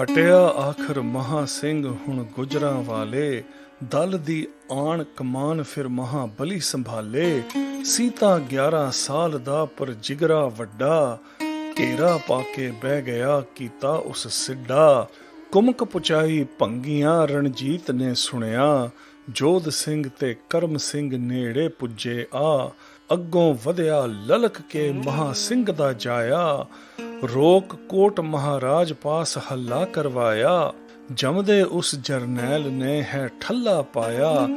ਹਟਿਆ ਆਖਰ ਮਹਾ ਸਿੰਘ ਹੁਣ ਗੁਜਰਾਂ ਵਾਲੇ, ਦਲ ਦੀ ਆਣ ਕਮਾਨ ਫਿਰ ਮਹਾਬਲੀ ਸੰਭਾਲੇ। ਸੀਤਾ 11 ਸਾਲ ਦਾ ਪਰ ਜਿਗਰਾ ਵੱਡਾ, ਘੇਰਾ ਪਾ ਕੇ ਬਹਿ ਗਿਆ ਕੀਤਾ ਉਸ ਸਿੱਡਾ। ਕੁਮਕ ਪੁਚਾਈ ਭੰਗੀਆਂ ਰਣਜੀਤ ਨੇ ਸੁਣਿਆ, ਜੋਧ ਸਿੰਘ ਤੇ ਕਰਮ ਸਿੰਘ ਨੇੜੇ ਪੁੱਜੇ ਆ। ਅੱਗੋਂ ਵਧਿਆ ਲਲਕ ਕੇ ਮਹਾ ਸਿੰਘ ਦਾ ਜਾਇਆ, ਰੋਕ ਕੋਟ ਮਹਾਰਾਜ ਪਾਸ ਹੱਲਾ ਕਰਵਾਇਆ। ਜਮਦੇ ਉਸ ਜਰਨੈਲ ਨੇ ਹੈ ਠੱਲਾ ਪਾਇਆ,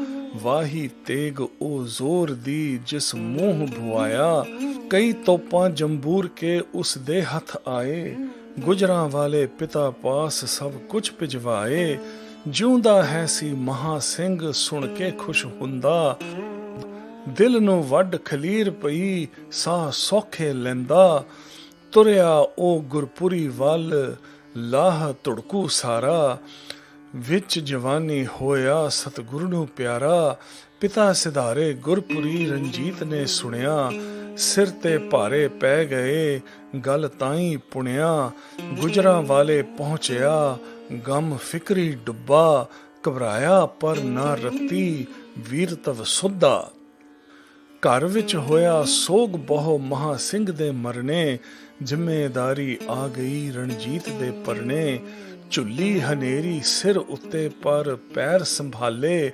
ਵਾਹੀ ਤੇਗ ਉਹ ਜ਼ੋਰ ਦੀ ਜਿਸ ਮੂੰਹ ਭੁਆਇਆ। ਕਈ ਤੋਪਾਂ ਜੰਬੂਰ ਕੇ ਉਸ ਦੇ ਹੱਥ ਆਏ, ਗੁਜਰਾਂ ਵਾਲੇ ਪਿਤਾ ਪਾਸ ਸਭ ਕੁਝ ਭਿਜਵਾਏ। ਜਿਉਂਦਾ ਹੈ ਸੀ ਮਹਾ ਸਿੰਘ ਸੁਣ ਕੇ ਖੁਸ਼ ਹੁੰਦਾ, ਦਿਲ ਨੂੰ ਵੱਡ ਖਲੀਰ ਪਈ ਸਾਹ ਸੌਖੇ ਲੈਂਦਾ। ਤੁਰਿਆ ਉਹ ਗੁਰਪੁਰੀ ਵੱਲ ਲਾਹ ਧੁੜਕੂ ਸਾਰਾ, ਵਿੱਚ ਜਵਾਨੀ ਹੋਇਆ ਸਤਿਗੁਰੂ ਨੂੰ ਪਿਆਰਾ। ਪਿਤਾ ਸਿਧਾਰੇ ਗੁਰਪੁਰੀ ਰਣਜੀਤ ਨੇ ਸੁਣਿਆ, ਸਿਰ ਤੇ ਭਾਰੇ ਪੈ ਗਏ ਗੱਲ ਤਾਈਂ ਪੁਣਿਆ। ਗੁਜਰਾਂ ਵਾਲੇ ਪਹੁੰਚਿਆ ਗਮ ਫਿਕਰੀ ਡੁੱਬਾ, ਘਬਰਾਇਆ ਪਰ ਨਾ ਰੱਤੀ ਵੀਰਤਵ ਸੁੱਧਾ। ਘਰ ਵਿੱਚ ਹੋਇਆ ਸੋਗ ਬਹੁ ਮਹਾ ਸਿੰਘ ਦੇ ਮਰਨੇ, ਜ਼ਿੰਮੇਦਾਰੀ ਆ ਗਈ ਰਣਜੀਤ ਦੇ ਪਰਨੇ। ਝੁੱਲੀ ਹਨੇਰੀ ਸਿਰ ਉੱਤੇ ਪਰ ਪੈਰ ਸੰਭਾਲੇ,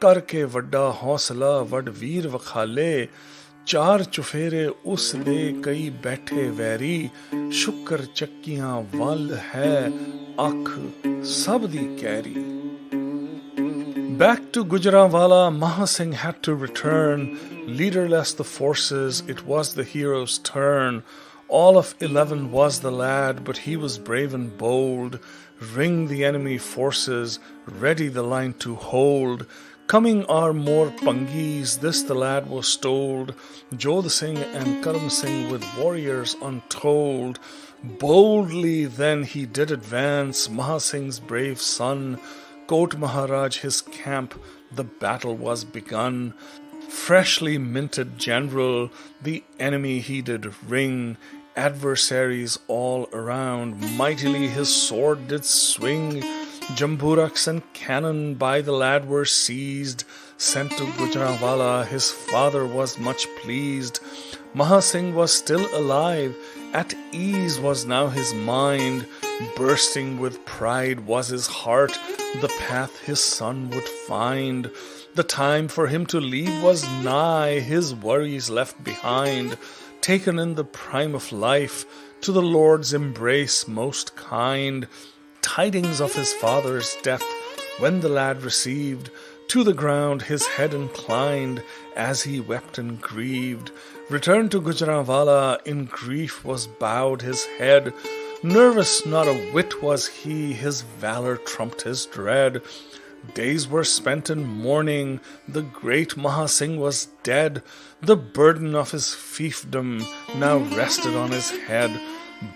ਕਰਕੇ ਵੱਡਾ ਹੌਸਲਾ ਵੱਡ ਵੀਰ ਵਖਾਲੇ। ਚਾਰ ਚੁਫੇਰੇ ਉਸ ਦੇ ਕਈ ਬੈਠੇ ਵੈਰੀ, ਸ਼ੁਕਰ ਚੱਕੀਆਂ ਵੱਲ ਹੈ ਅੱਖ ਸਭ ਦੀ carry. Back to Gujranwala, Maha Singh had to return. Leaderless the forces, it was the hero's turn. All of 11 was the lad, but he was brave and bold. Ring the enemy forces, ready the line to hold. Coming are more Bhangis, this the lad was told. Jodh Singh and Karam Singh with warriors untold. Boldly then he did advance, Maha Singh's brave son. Kot Maharaj his camp, the battle was begun. Freshly minted general, the enemy he did ring. Adversaries all around, mightily his sword did swing. Jamburaks and cannon by the lad were seized. Sent to Gujranwala, his father was much pleased. Maha Singh was still alive, at ease was now his mind. Bursting with pride was his heart, the path his son would find. The time for him to leave was nigh, his worries left behind. Taken in the prime of life, to the Lord's embrace most kind. Tidings of his father's death, when the lad received, to the ground his head inclined, as he wept and grieved. Returned to Gujranwala, in grief was bowed his head. Nervous not a whit was he, his valor trumped his dread. Days were spent in mourning, the great Maha Singh was dead. The burden of his fiefdom now rested on his head.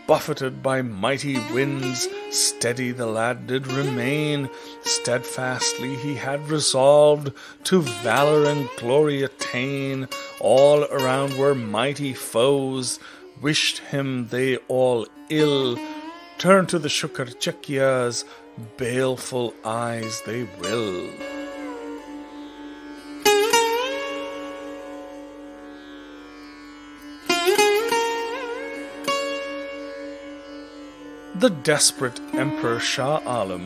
Buffeted by mighty winds, steady the lad did remain. Steadfastly he had resolved to valor and glory attain. All around were mighty foes, wished him they all ill. Turn to the Shukar Chakyas, baleful eyes they will. The desperate Emperor Shah Alam,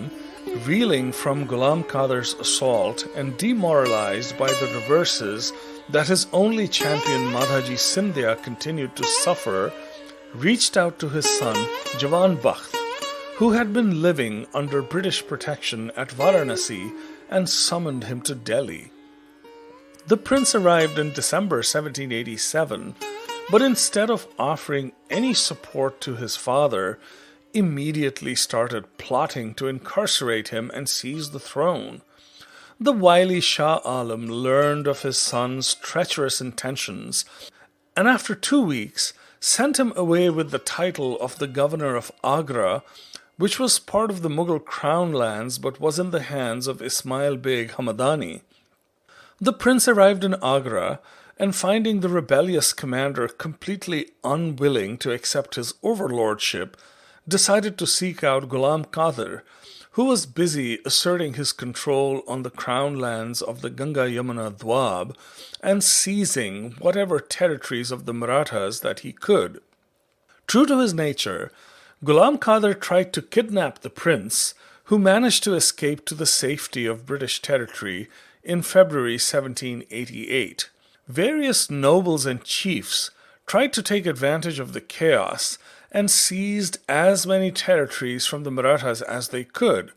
reeling from Ghulam Qadir's assault and demoralized by the reverses that his only champion Madhaji Scindia continued to suffer, reached out to his son Jawan Bakht, who had been living under British protection at Varanasi, and summoned him to Delhi. The prince arrived in December 1787, but instead of offering any support to his father, immediately started plotting to incarcerate him and seize the throne. The wily Shah Alam learned of his son's treacherous intentions, and after 2 weeks sent him away with the title of the governor of Agra, which was part of the Mughal crown lands but was in the hands of Ismail Beg Hamadani. The prince arrived in Agra, and finding the rebellious commander completely unwilling to accept his overlordship, decided to seek out Ghulam Qadir, who was busy asserting his control on the crown lands of the Ganga-Yamuna Doab and seizing whatever territories of the Marathas that he could. True to his nature, Ghulam Qadir tried to kidnap the prince, who managed to escape to the safety of British territory in February 1788. Various nobles and chiefs tried to take advantage of the chaos and seized as many territories from the Marathas as they could.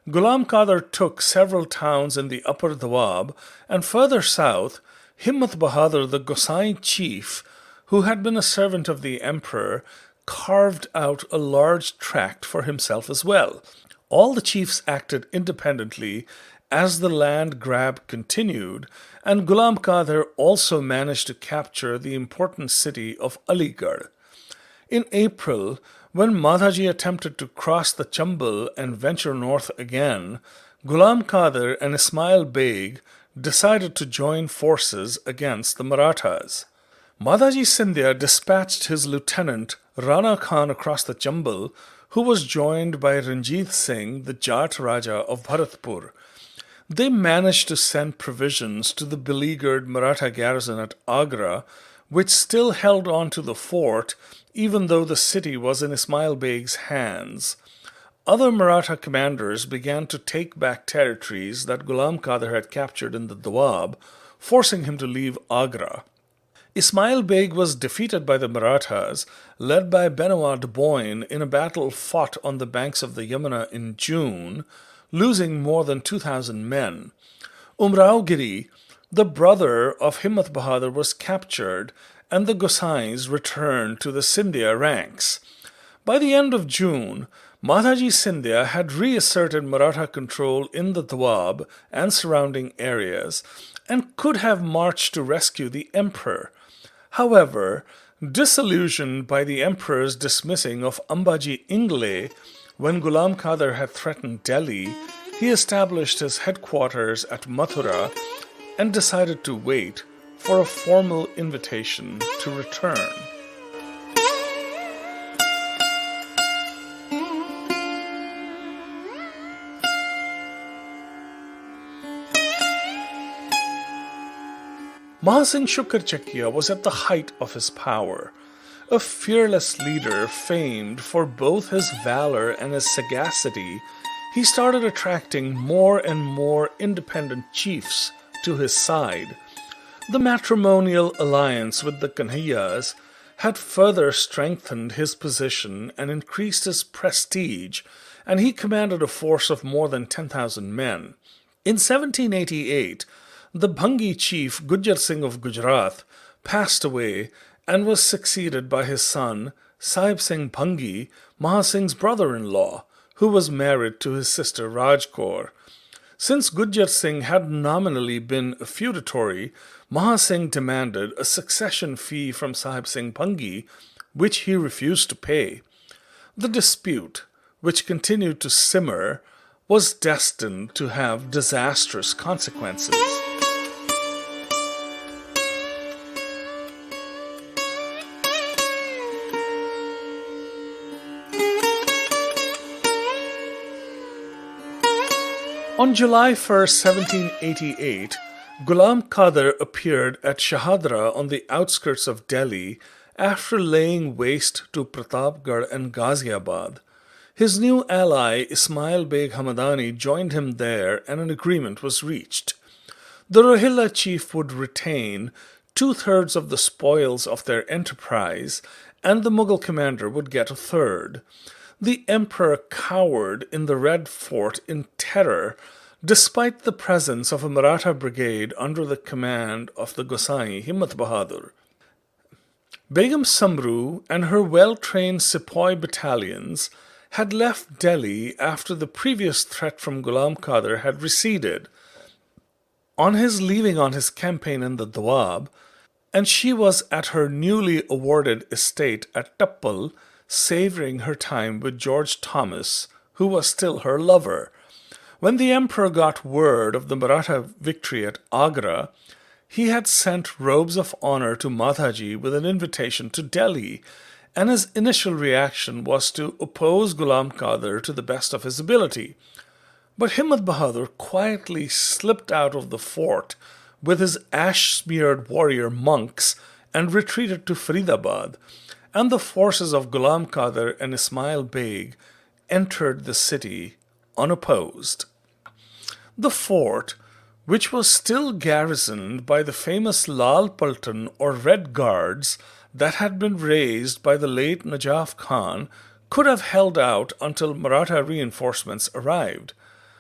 Ghulam Qadir took several towns in the upper Doab, and further south, Himmat Bahadur, the Gosai chief, who had been a servant of the emperor, carved out a large tract for himself as well. All the chiefs acted independently as the land grab continued, and Ghulam Qadir also managed to capture the important city of Aligarh. In April, when Madhaji attempted to cross the Chambal and venture north again, Ghulam Qadir and Ismail Beg decided to join forces against the Marathas. Madhaji Scindia dispatched his lieutenant Rana Khan across the Chambal, who was joined by Ranjit Singh, the Jat Raja of Bharatpur. They managed to send provisions to the beleaguered Maratha garrison at Agra, which still held on to the fort even though the city was in Ismail Beg's hands. Other Maratha commanders began to take back territories that Ghulam Qadir had captured in the Doab, forcing him to leave Agra. Ismail Beg was defeated by the Marathas, led by Benawar de Boyne, in a battle fought on the banks of the Yamuna in June, losing more than 2,000 men. Umrao Giri, the brother of Himmat Bahadur, was captured, and the Gosais returned to the Scindia ranks. By the end of June, Madhaji Scindia had reasserted Maratha control in the Doab and surrounding areas, and could have marched to rescue the emperor. However, disillusioned by the emperor's dismissing of Ambaji Ingle when Ghulam Qadir had threatened Delhi, he established his headquarters at Mathura and decided to wait for a formal invitation to return. Maha Singh Shukarchakia was at the height of his power, a fearless leader famed for both his valor and his sagacity. He started attracting more and more independent chiefs to his side. The matrimonial alliance with the Kanhaiyas had further strengthened his position and increased his prestige, and he commanded a force of more than 10,000 men. In 1788, the Bhangi chief Gujjar Singh of Gujarat passed away and was succeeded by his son Sahib Singh Bhangi, Maha Singh's brother-in-law, who was married to his sister Rajkaur. Since Gujjar Singh had nominally been a feudatory, Maha Singh demanded a succession fee from Sahib Singh Bhangi, which he refused to pay. The dispute, which continued to simmer, was destined to have disastrous consequences. On July 1st, 1788, Ghulam Qadir appeared at Shahadra on the outskirts of Delhi after laying waste to Pratapgarh and Ghaziabad. His new ally Ismail Beg Hamadani joined him there, and an agreement was reached. The Rohilla chief would retain 2/3 of the spoils of their enterprise, and the Mughal commander would get 1/3. The emperor cowered in the Red Fort in terror, despite the presence of a Maratha brigade under the command of the Gosai Himmat Bahadur. Begum Samru and her well-trained sepoy battalions had left Delhi after the previous threat from Ghulam Qadir had receded. On his leaving on his campaign in the Doab, and she was at her newly awarded estate at Tappal, savoring her time with George Thomas, who was still her lover. When the emperor got word of the Maratha victory at Agra, he had sent robes of honor to Madhaji with an invitation to Delhi, and his initial reaction was to oppose Ghulam Qadir to the best of his ability. But Himmat Bahadur quietly slipped out of the fort with his ash-smeared warrior monks and retreated to Faridabad, and the forces of Ghulam Qadir and Ismail Beg entered the city unopposed. The fort, which was still garrisoned by the famous Lal Paltan or Red Guards that had been raised by the late Najaf Khan, could have held out until Maratha reinforcements arrived.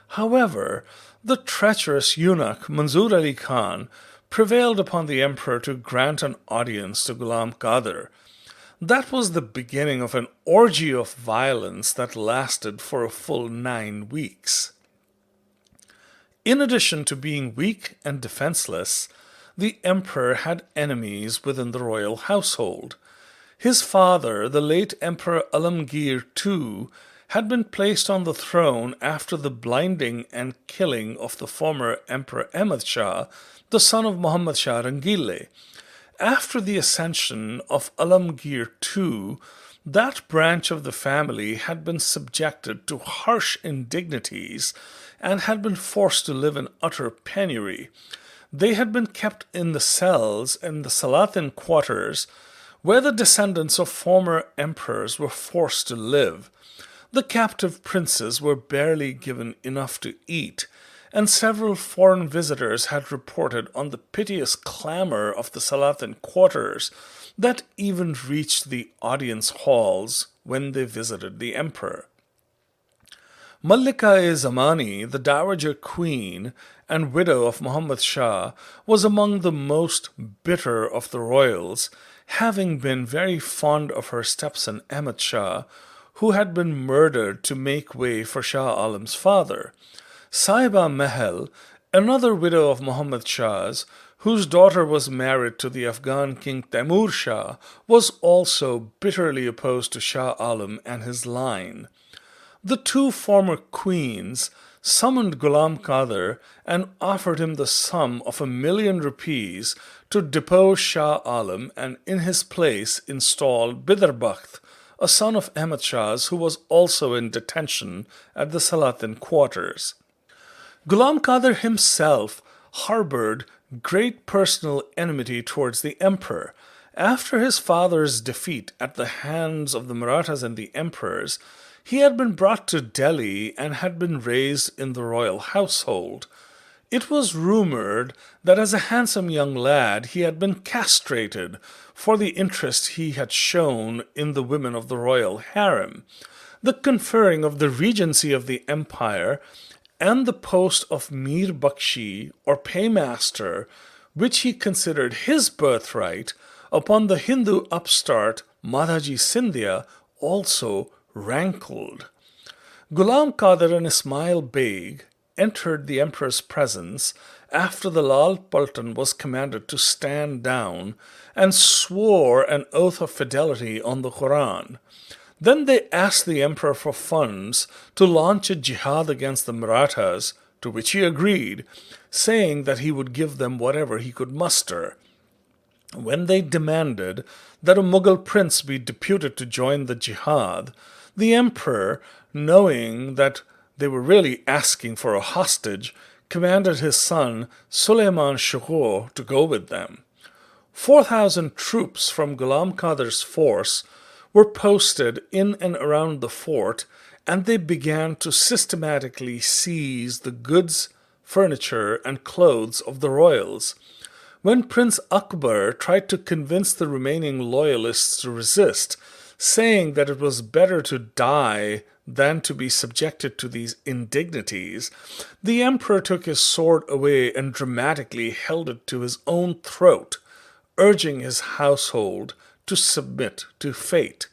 However, the treacherous eunuch Manzoor Ali Khan prevailed upon the emperor to grant an audience to Ghulam Qadir. That was the beginning of an orgy of violence that lasted for a full 9 weeks. In addition to being weak and defenseless, the emperor had enemies within the royal household. His father, the late Emperor Alamgir II, had been placed on the throne after the blinding and killing of the former Emperor Ahmad Shah, the son of Muhammad Shah Rangile. After the ascension of Alamgir II, that branch of the family had been subjected to harsh indignities and had been forced to live in utter penury. They had been kept in the cells in the Salatin quarters, where the descendants of former emperors were forced to live. The captive princes were barely given enough to eat, and several foreign visitors had reported on the piteous clamor of the Salatin quarters that even reached the audience halls when they visited the emperor. Mallika-e-Zamani, the dowager queen and widow of Muhammad Shah, was among the most bitter of the royals, having been very fond of her stepson Ahmad Shah, who had been murdered to make way for Shah Alam's father. Sahiba Mahal, another widow of Muhammad Shah's, whose daughter was married to the Afghan king Taimur Shah, was also bitterly opposed to Shah Alam and his line. The two former queens summoned Ghulam Qadir and offered him the sum of 1,000,000 rupees to depose Shah Alam and in his place install Bidarbakht, a son of Ahmad Shah's who was also in detention at the Salatin quarters. Ghulam Qadir himself harbored great personal enmity towards the emperor. After his father's defeat at the hands of the Marathas and the emperors, he had been brought to Delhi and had been raised in the royal household. It was rumored that as a handsome young lad he had been castrated for the interest he had shown in the women of the royal harem. The conferring of the regency of the empire and the post of Mir Bakshi or paymaster, which he considered his birthright, upon the Hindu upstart Madhaji Scindia, also rankled. Ghulam Qadir and Ismail Beg entered the emperor's presence after the Lal Paltan was commanded to stand down and swore an oath of fidelity on the Quran. Then they asked the emperor for funds to launch a jihad against the Marathas, to which he agreed, saying that he would give them whatever he could muster. When they demanded that a Mughal prince be deputed to join the jihad, the emperor, knowing that they were really asking for a hostage, commanded his son Suleiman Shah to go with them. 4,000 troops from Ghulam Qadir's force were posted in and around the fort, and they began to systematically seize the goods, furniture, and clothes of the royals. When Prince Akbar tried to convince the remaining loyalists to resist, saying that it was better to die than to be subjected to these indignities, the emperor took his sword away and dramatically held it to his own throat, urging his household to submit to fate.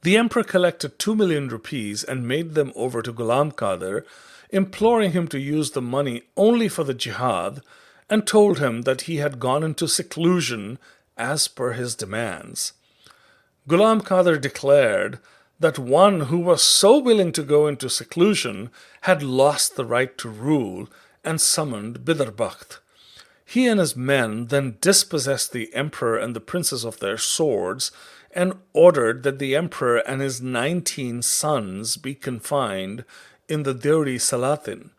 The emperor collected 2,000,000 rupees and made them over to Ghulam Qadir, imploring him to use the money only for the jihad, and told him that he had gone into seclusion as per his demands. Ghulam Qadir declared that one who was so willing to go into seclusion had lost the right to rule and summoned Bidarbakht. He and his men then dispossessed the emperor and the princes of their swords and ordered that the emperor and his 19 sons be confined in the Deuri Salatin.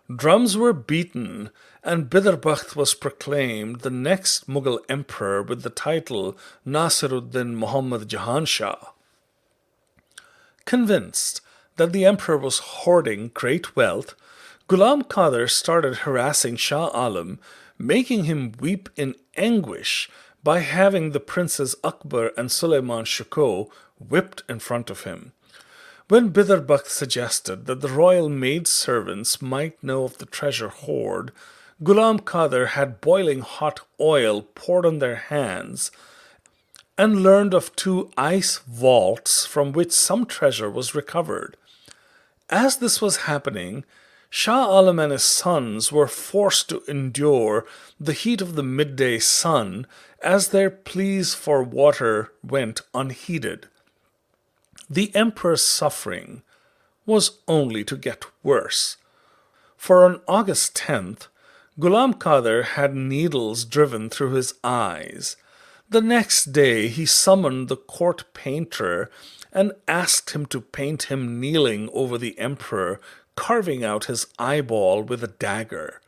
Drums were beaten, and Bidarbakht was proclaimed the next Mughal emperor with the title Nasiruddin Muhammad Jahan Shah. Convinced that the emperor was hoarding great wealth, Ghulam Qadir started harassing Shah Alam, making him weep in anguish by having the princes Akbar and Suleiman Shikoh whipped in front of him. When Bidarbakht suggested that the royal maidservants might know of the treasure hoard, Ghulam Qadir had boiling hot oil poured on their hands and learned of 2 ice vaults from which some treasure was recovered. As this was happening, Shah Alam and his sons were forced to endure the heat of the midday sun as their pleas for water went unheeded. The emperor's suffering was only to get worse, for on August 10th, Ghulam Qadir had needles driven through his eyes. The next day he summoned the court painter and asked him to paint him kneeling over the emperor, carving out his eyeball with a dagger.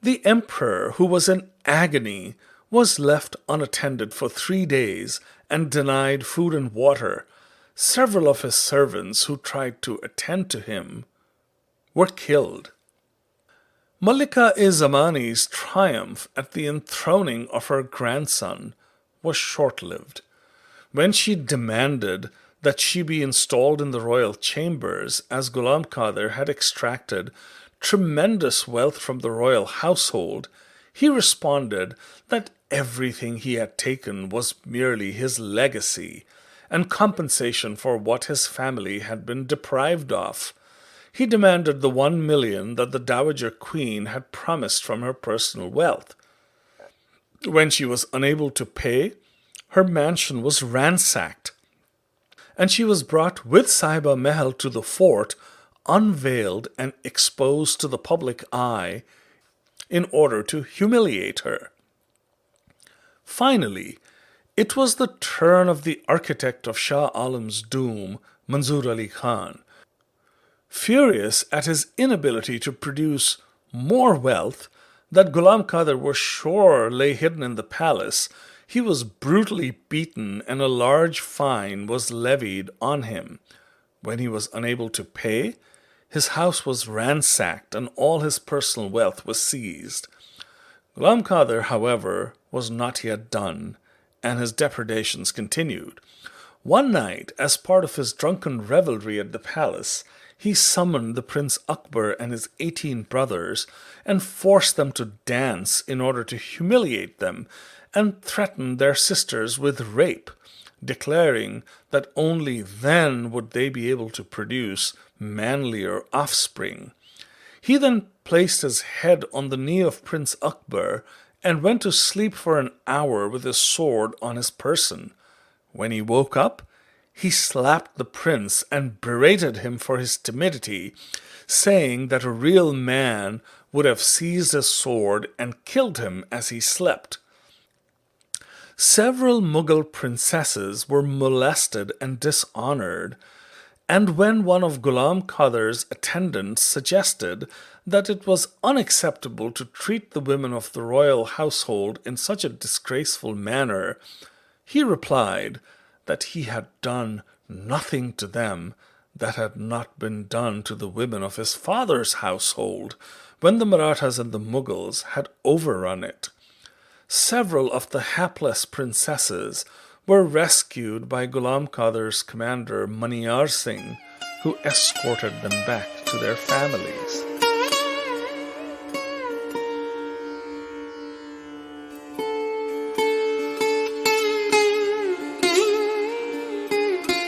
The emperor, who was in agony, was left unattended for 3 days and denied food and water. Several of his servants who tried to attend to him were killed. Malika-e-Zamani's triumph at the enthroning of her grandson was short-lived. When she demanded that she be installed in the royal chambers, as Ghulam Qadir had extracted tremendous wealth from the royal household, he responded that everything he had taken was merely his legacy and compensation for what his family had been deprived of. He demanded the 1 million that the Dowager Queen had promised from her personal wealth. When she was unable to pay, her mansion was ransacked, and she was brought with Sahiba Mahal to the fort, unveiled and exposed to the public eye in order to humiliate her. Finally, it was the turn of the architect of Shah Alam's doom, Manzoor Ali Khan. Furious at his inability to produce more wealth that Ghulam Qadir was sure lay hidden in the palace, he was brutally beaten and a large fine was levied on him. When he was unable to pay, his house was ransacked and all his personal wealth was seized. Ghulam Qadir, however, was not yet done, and his depredations continued. One night, as part of his drunken revelry at the palace, he summoned the Prince Akbar and his 18 brothers and forced them to dance in order to humiliate them and threatened their sisters with rape, declaring that only then would they be able to produce manlier offspring. He then placed his head on the knee of Prince Akbar and went to sleep for an hour with his sword on his person. When he woke up, he slapped the prince and berated him for his timidity, saying that a real man would have seized his sword and killed him as he slept. Several Mughal princesses were molested and dishonored, and when one of Ghulam Qadir's attendants suggested that it was unacceptable to treat the women of the royal household in such a disgraceful manner, he replied that he had done nothing to them that had not been done to the women of his father's household when the Marathas and the Mughals had overrun it. Several of the hapless princesses were rescued by Ghulam Qadir's commander Maniyar Singh, who escorted them back to their families.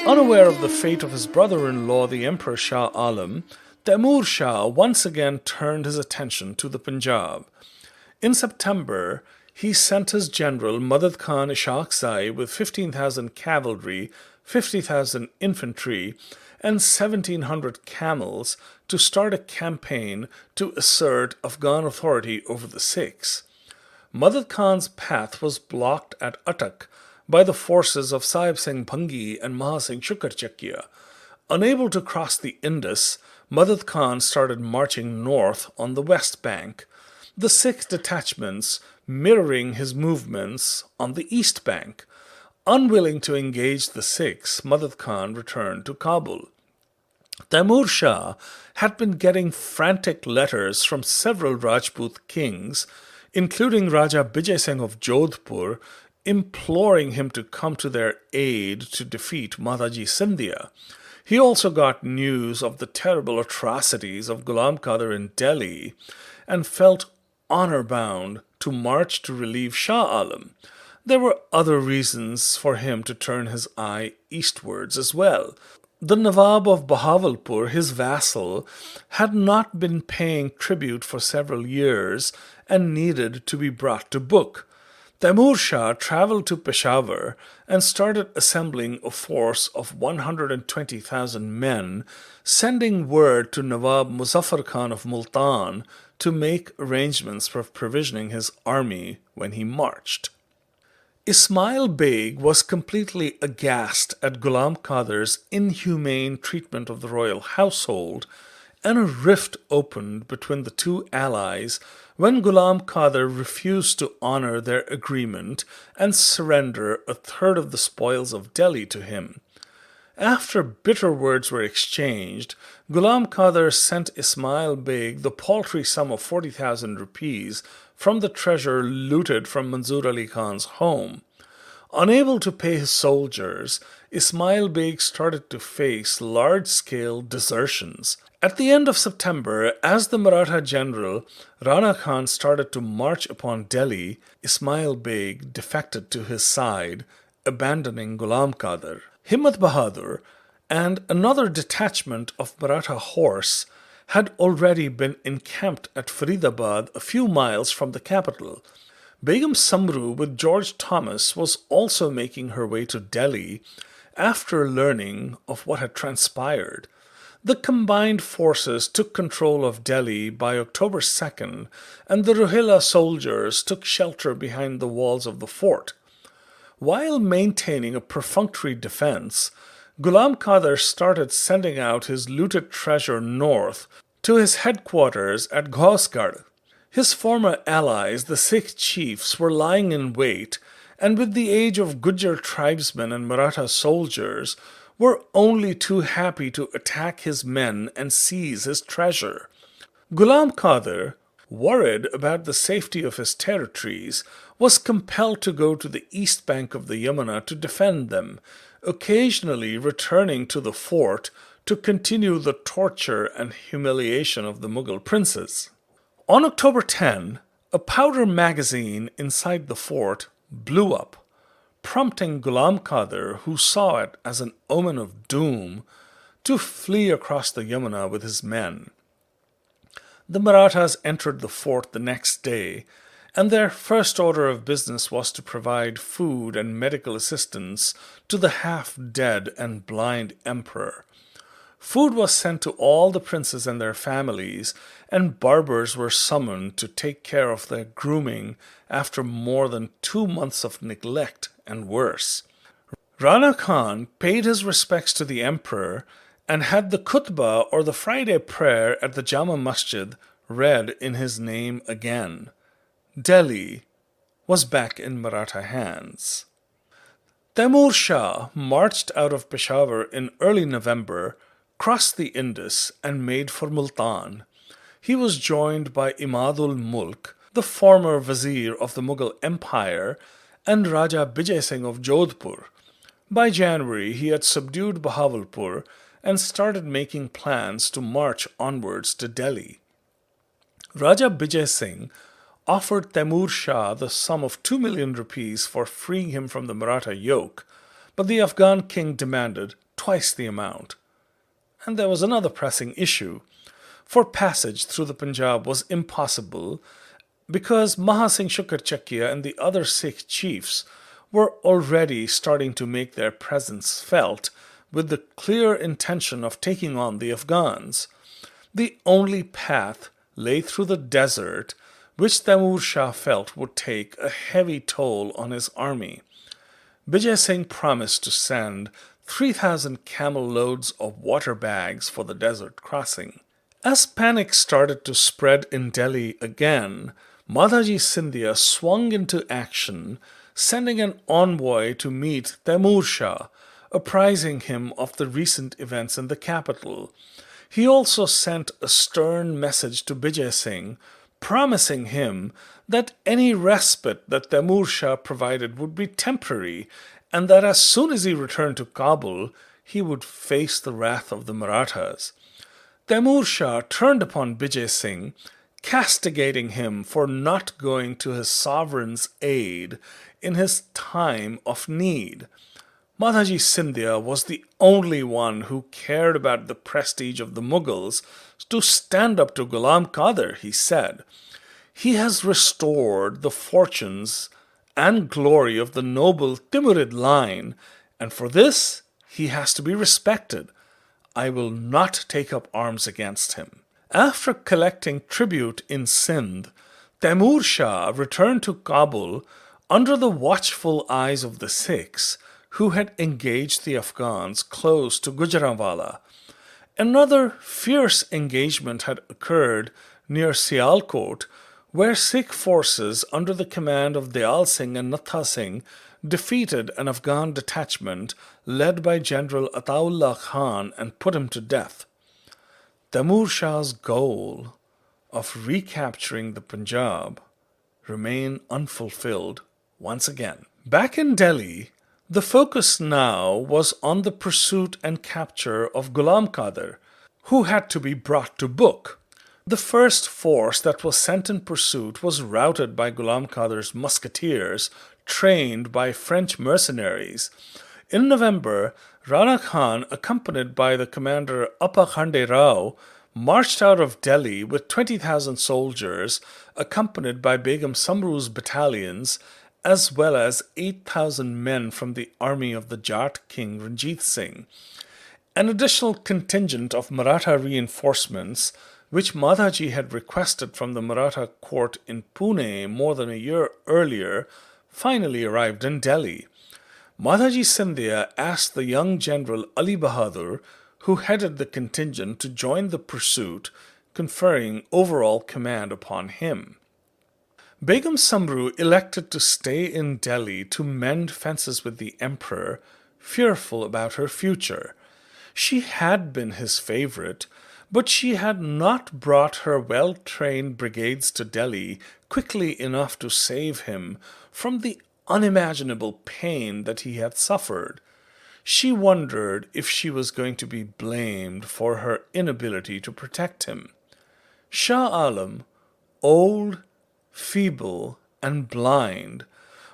Unaware of the fate of his brother-in-law, the Emperor Shah Alam, Taimur Shah once again turned his attention to the Punjab. In September, he sent his general Madad Khan Ishaq-Zai with 15,000 cavalry, 50,000 infantry, and 1,700 camels to start a campaign to assert Afghan authority over the Sikhs. Madad Khan's path was blocked at Attock by the forces of Sahib Singh Bhangi and Maha Singh Shukarchakia. Unable to cross the Indus, Madad Khan started marching north on the west bank, the Sikh detachments mirroring his movements on the east bank. Unwilling to engage the Sikhs, Madad Khan returned to Kabul. Taimur Shah had been getting frantic letters from several Rajput kings, including Raja Bijay Singh of Jodhpur, imploring him to come to their aid to defeat Madhaji Scindia. He also got news of the terrible atrocities of Ghulam Qadir in Delhi and felt honor-bound to march to relieve Shah Alam. There were other reasons for him to turn his eye eastwards as well. The Nawab of Bahawalpur, his vassal, had not been paying tribute for several years and needed to be brought to book. Taimur Shah traveled to Peshawar and started assembling a force of 120,000 men, sending word to Nawab Muzaffar Khan of Multan to make arrangements for provisioning his army when he marched. Ismail Beg was completely aghast at Ghulam Qadir's inhumane treatment of the royal household, and a rift opened between the two allies when Ghulam Qadir refused to honor their agreement and surrender a third of the spoils of Delhi to him. After bitter words were exchanged, Ghulam Qadir sent Ismail Beg the paltry sum of 40,000 rupees from the treasure looted from Manzoor Ali Khan's home. Unable to pay his soldiers, Ismail Beg started to face large-scale desertions. At the end of September, as the Maratha general Rana Khan started to march upon Delhi, Ismail Beg defected to his side, abandoning Ghulam Qadir. Himmat Bahadur and another detachment of Maratha horse had already been encamped at Faridabad, a few miles from the capital. Begum Samru with George Thomas was also making her way to Delhi after learning of what had transpired. The combined forces took control of Delhi by October 2nd, and the Rohilla soldiers took shelter behind the walls of the fort. While maintaining a perfunctory defense, Ghulam Qadir started sending out his looted treasure north to his headquarters at Ghausgarh. His former allies, the Sikh chiefs, were lying in wait, and with the aid of Gujjar tribesmen and Maratha soldiers, were only too happy to attack his men and seize his treasure. Ghulam Qadir, worried about the safety of his territories, was compelled to go to the east bank of the Yamuna to defend them, occasionally returning to the fort to continue the torture and humiliation of the Mughal princes. On October 10, a powder magazine inside the fort blew up, prompting Ghulam Qadir, who saw it as an omen of doom, to flee across the Yamuna with his men. The Marathas entered the fort the next day, and their first order of business was to provide food and medical assistance to the half-dead and blind emperor. Food was sent to all the princes and their families, and barbers were summoned to take care of their grooming after more than 2 months of neglect and worse. Rana Khan paid his respects to the emperor and had the khutbah or the Friday prayer at the Jama Masjid read in his name again. Delhi was back in Maratha hands. Taimur Shah marched out of Peshawar in early November, crossed the Indus, and made for Multan. He was joined by Imadul Mulk, the former vizier of the Mughal Empire, and Raja Bijay Singh of Jodhpur. By January, he had subdued Bahawalpur and started making plans to march onwards to Delhi. Raja Bijay Singh offered Taimur Shah the sum of 2 million rupees for freeing him from the Maratha yoke, but the Afghan king demanded twice the amount. And there was another pressing issue, for passage through the Punjab was impossible because Maha Singh Shukarchakia and the other Sikh chiefs were already starting to make their presence felt with the clear intention of taking on the Afghans. The only path lay through the desert, which Taimur Shah felt would take a heavy toll on his army. Bijay Singh promised to send 3,000 camel loads of water bags for the desert crossing. As panic started to spread in Delhi again, Madhaji Scindia swung into action, sending an envoy to meet Taimur Shah, apprising him of the recent events in the capital. He also sent a stern message to Bijay Singh, promising him that any respite that Taimur Shah provided would be temporary, and that as soon as he returned to Kabul, he would face the wrath of the Marathas. Taimur Shah turned upon Bijay Singh, castigating him for not going to his sovereign's aid in his time of need. Madhaji Scindia was the only one who cared about the prestige of the Mughals to stand up to Ghulam Qadir, he said. He has restored the fortunes and glory of the noble Timurid line, and for this he has to be respected. I will not take up arms against him. After collecting tribute in Sindh, Taimur Shah returned to Kabul under the watchful eyes of the Sikhs, who had engaged the Afghans close to Gujranwala. Another fierce engagement had occurred near Sialkot, where Sikh forces under the command of Dayal Singh and Natha Singh defeated an Afghan detachment led by General Ataullah Khan and put him to death. Taimur Shah's goal of recapturing the Punjab remained unfulfilled once again. Back in Delhi, the focus now was on the pursuit and capture of Ghulam Qadir, who had to be brought to book. The first force that was sent in pursuit was routed by Ghulam Qadir's musketeers, trained by French mercenaries. In November, Rana Khan, accompanied by the commander Apakhande Rao, marched out of Delhi with 20,000 soldiers, accompanied by Begum Samru's battalions, as well as 8,000 men from the army of the Jat king Ranjit Singh. An additional contingent of Maratha reinforcements, which Madhaji had requested from the Maratha court in Pune more than a year earlier, finally arrived in Delhi. Madhaji Scindia asked the young general Ali Bahadur, who headed the contingent, to join the pursuit, conferring overall command upon him. Begum Samru elected to stay in Delhi to mend fences with the emperor, fearful about her future. She had been his favorite, but she had not brought her well-trained brigades to Delhi quickly enough to save him from the unimaginable pain that he had suffered. She wondered if she was going to be blamed for her inability to protect him. Shah Alam, old, feeble, and blind,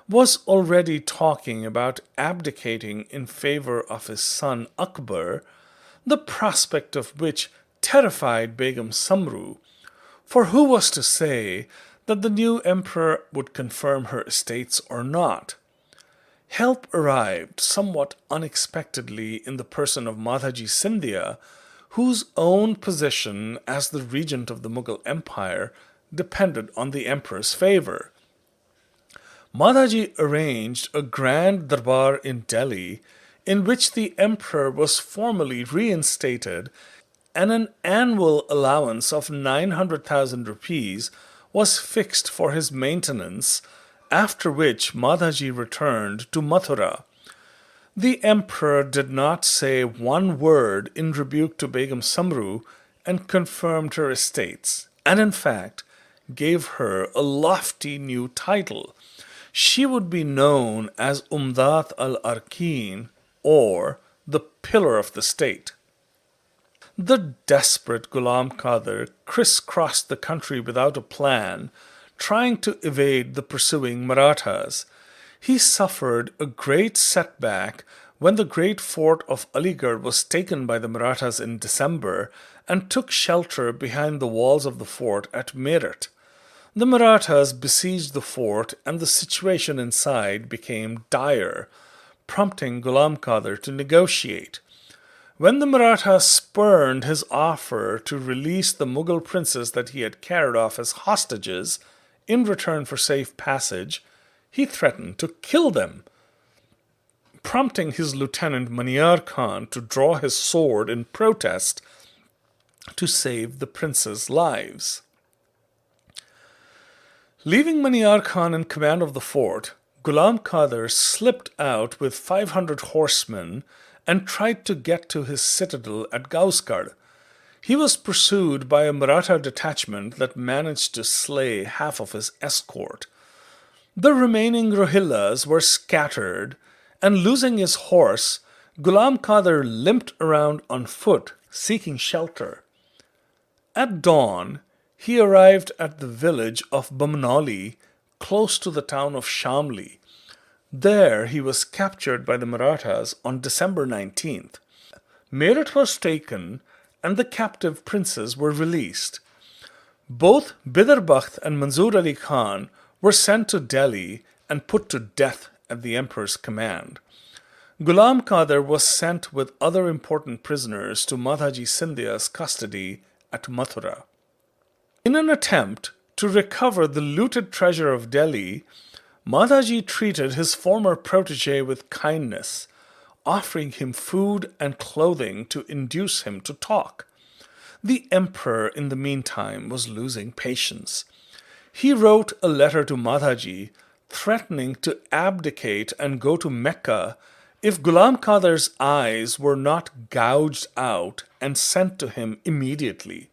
was already talking about abdicating in favor of his son Akbar, the prospect of which terrified Begum Samru, for who was to say that the new emperor would confirm her estates or not? Help arrived somewhat unexpectedly in the person of Madhaji Scindia, whose own position as the regent of the Mughal Empire depended on the emperor's favor. Madhaji arranged a grand darbar in Delhi in which the emperor was formally reinstated and an annual allowance of 900,000 rupees was fixed for his maintenance, after which Madhaji returned to Mathura. The emperor did not say one word in rebuke to Begum Samru and confirmed her estates, and in fact gave her a lofty new title. She would be known as Umdat al-Arkin, or the Pillar of the State. The desperate Ghulam Qadir crisscrossed the country without a plan, trying to evade the pursuing Marathas. He suffered a great setback when the great fort of Aligarh was taken by the Marathas in December and took shelter behind the walls of the fort at Meerut. The Marathas besieged the fort and the situation inside became dire, prompting Ghulam Qadir to negotiate. When the Marathas spurned his offer to release the Mughal princes that he had carried off as hostages, in return for safe passage, he threatened to kill them, prompting his lieutenant Maniar Khan to draw his sword in protest to save the princes' lives. Leaving Maniar Khan in command of the fort, Ghulam Qadir slipped out with 500 horsemen and tried to get to his citadel at Gausgarh. He was pursued by a Maratha detachment that managed to slay half of his escort. The remaining Rohillas were scattered, and losing his horse, Ghulam Qadir limped around on foot, seeking shelter. At dawn, he arrived at the village of Bamnauli, close to the town of Shamli. There he was captured by the Marathas on December 19th. Meerut was taken, and the captive princes were released. Both Bidarbakht and Manzoor Ali Khan were sent to Delhi and put to death at the emperor's command. Ghulam Qadir was sent with other important prisoners to Madhaji Scindia's custody at Mathura. In an attempt to recover the looted treasure of Delhi, Madhaji treated his former protege with kindness, offering him food and clothing to induce him to talk. The emperor, in the meantime, was losing patience. He wrote a letter to Madhaji threatening to abdicate and go to Mecca if Ghulam Qadir's eyes were not gouged out and sent to him immediately.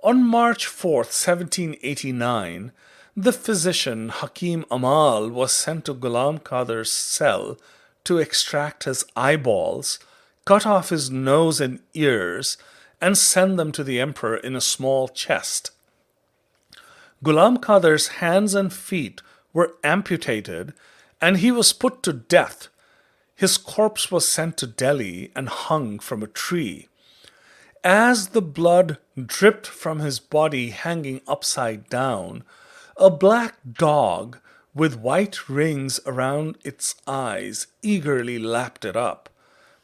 On March 4, 1789, the physician Hakim Amal was sent to Ghulam Qadir's cell to extract his eyeballs, cut off his nose and ears, and send them to the emperor in a small chest. Ghulam Qadir's hands and feet were amputated, and he was put to death. His corpse was sent to Delhi and hung from a tree. As the blood dripped from his body hanging upside down, a black dog with white rings around its eyes eagerly lapped it up.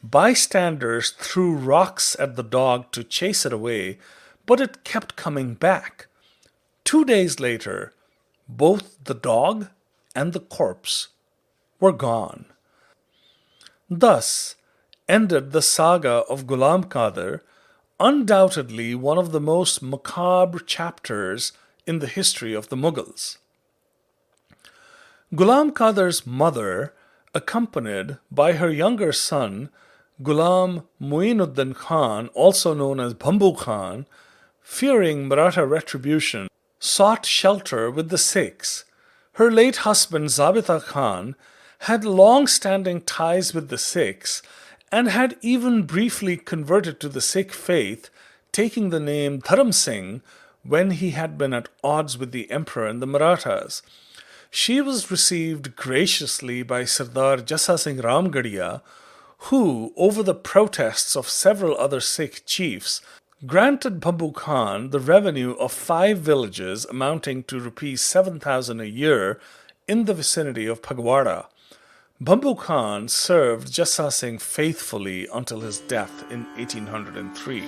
Bystanders threw rocks at the dog to chase it away, but it kept coming back. 2 days later, both the dog and the corpse were gone. Thus ended the saga of Ghulam Qadir, undoubtedly one of the most macabre chapters in the history of the Mughals. Ghulam Qadir's mother, accompanied by her younger son, Ghulam Muinuddin Khan, also known as Bambu Khan, fearing Maratha retribution, sought shelter with the Sikhs. Her late husband Zabita Khan had long-standing ties with the Sikhs and had even briefly converted to the Sikh faith, taking the name Dharam Singh when he had been at odds with the emperor and the Marathas. She was received graciously by Sardar Jassa Singh Ramgarhia, who, over the protests of several other Sikh chiefs, granted Bambu Khan the revenue of 5 villages amounting to Rs 7,000 a year in the vicinity of Phagwara. Bambu Khan served Jassa Singh faithfully until his death in 1803.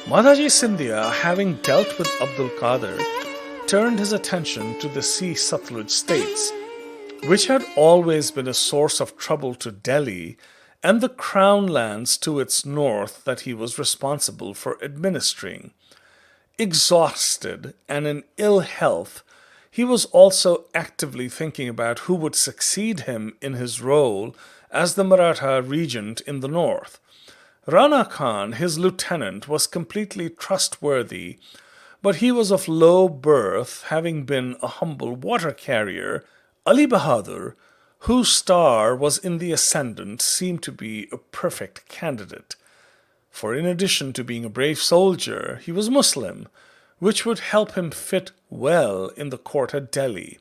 Madhaji Scindia, having dealt with Abdul Qadir, turned his attention to the Sea Satluj states, which had always been a source of trouble to Delhi, and the crown lands to its north that he was responsible for administering. Exhausted and in ill health, he was also actively thinking about who would succeed him in his role as the Maratha regent in the north. Rana Khan, his lieutenant, was completely trustworthy, but he was of low birth, having been a humble water carrier. Ali Bahadur, whose star was in the ascendant, seemed to be a perfect candidate. For in addition to being a brave soldier, he was Muslim, which would help him fit well in the court at Delhi.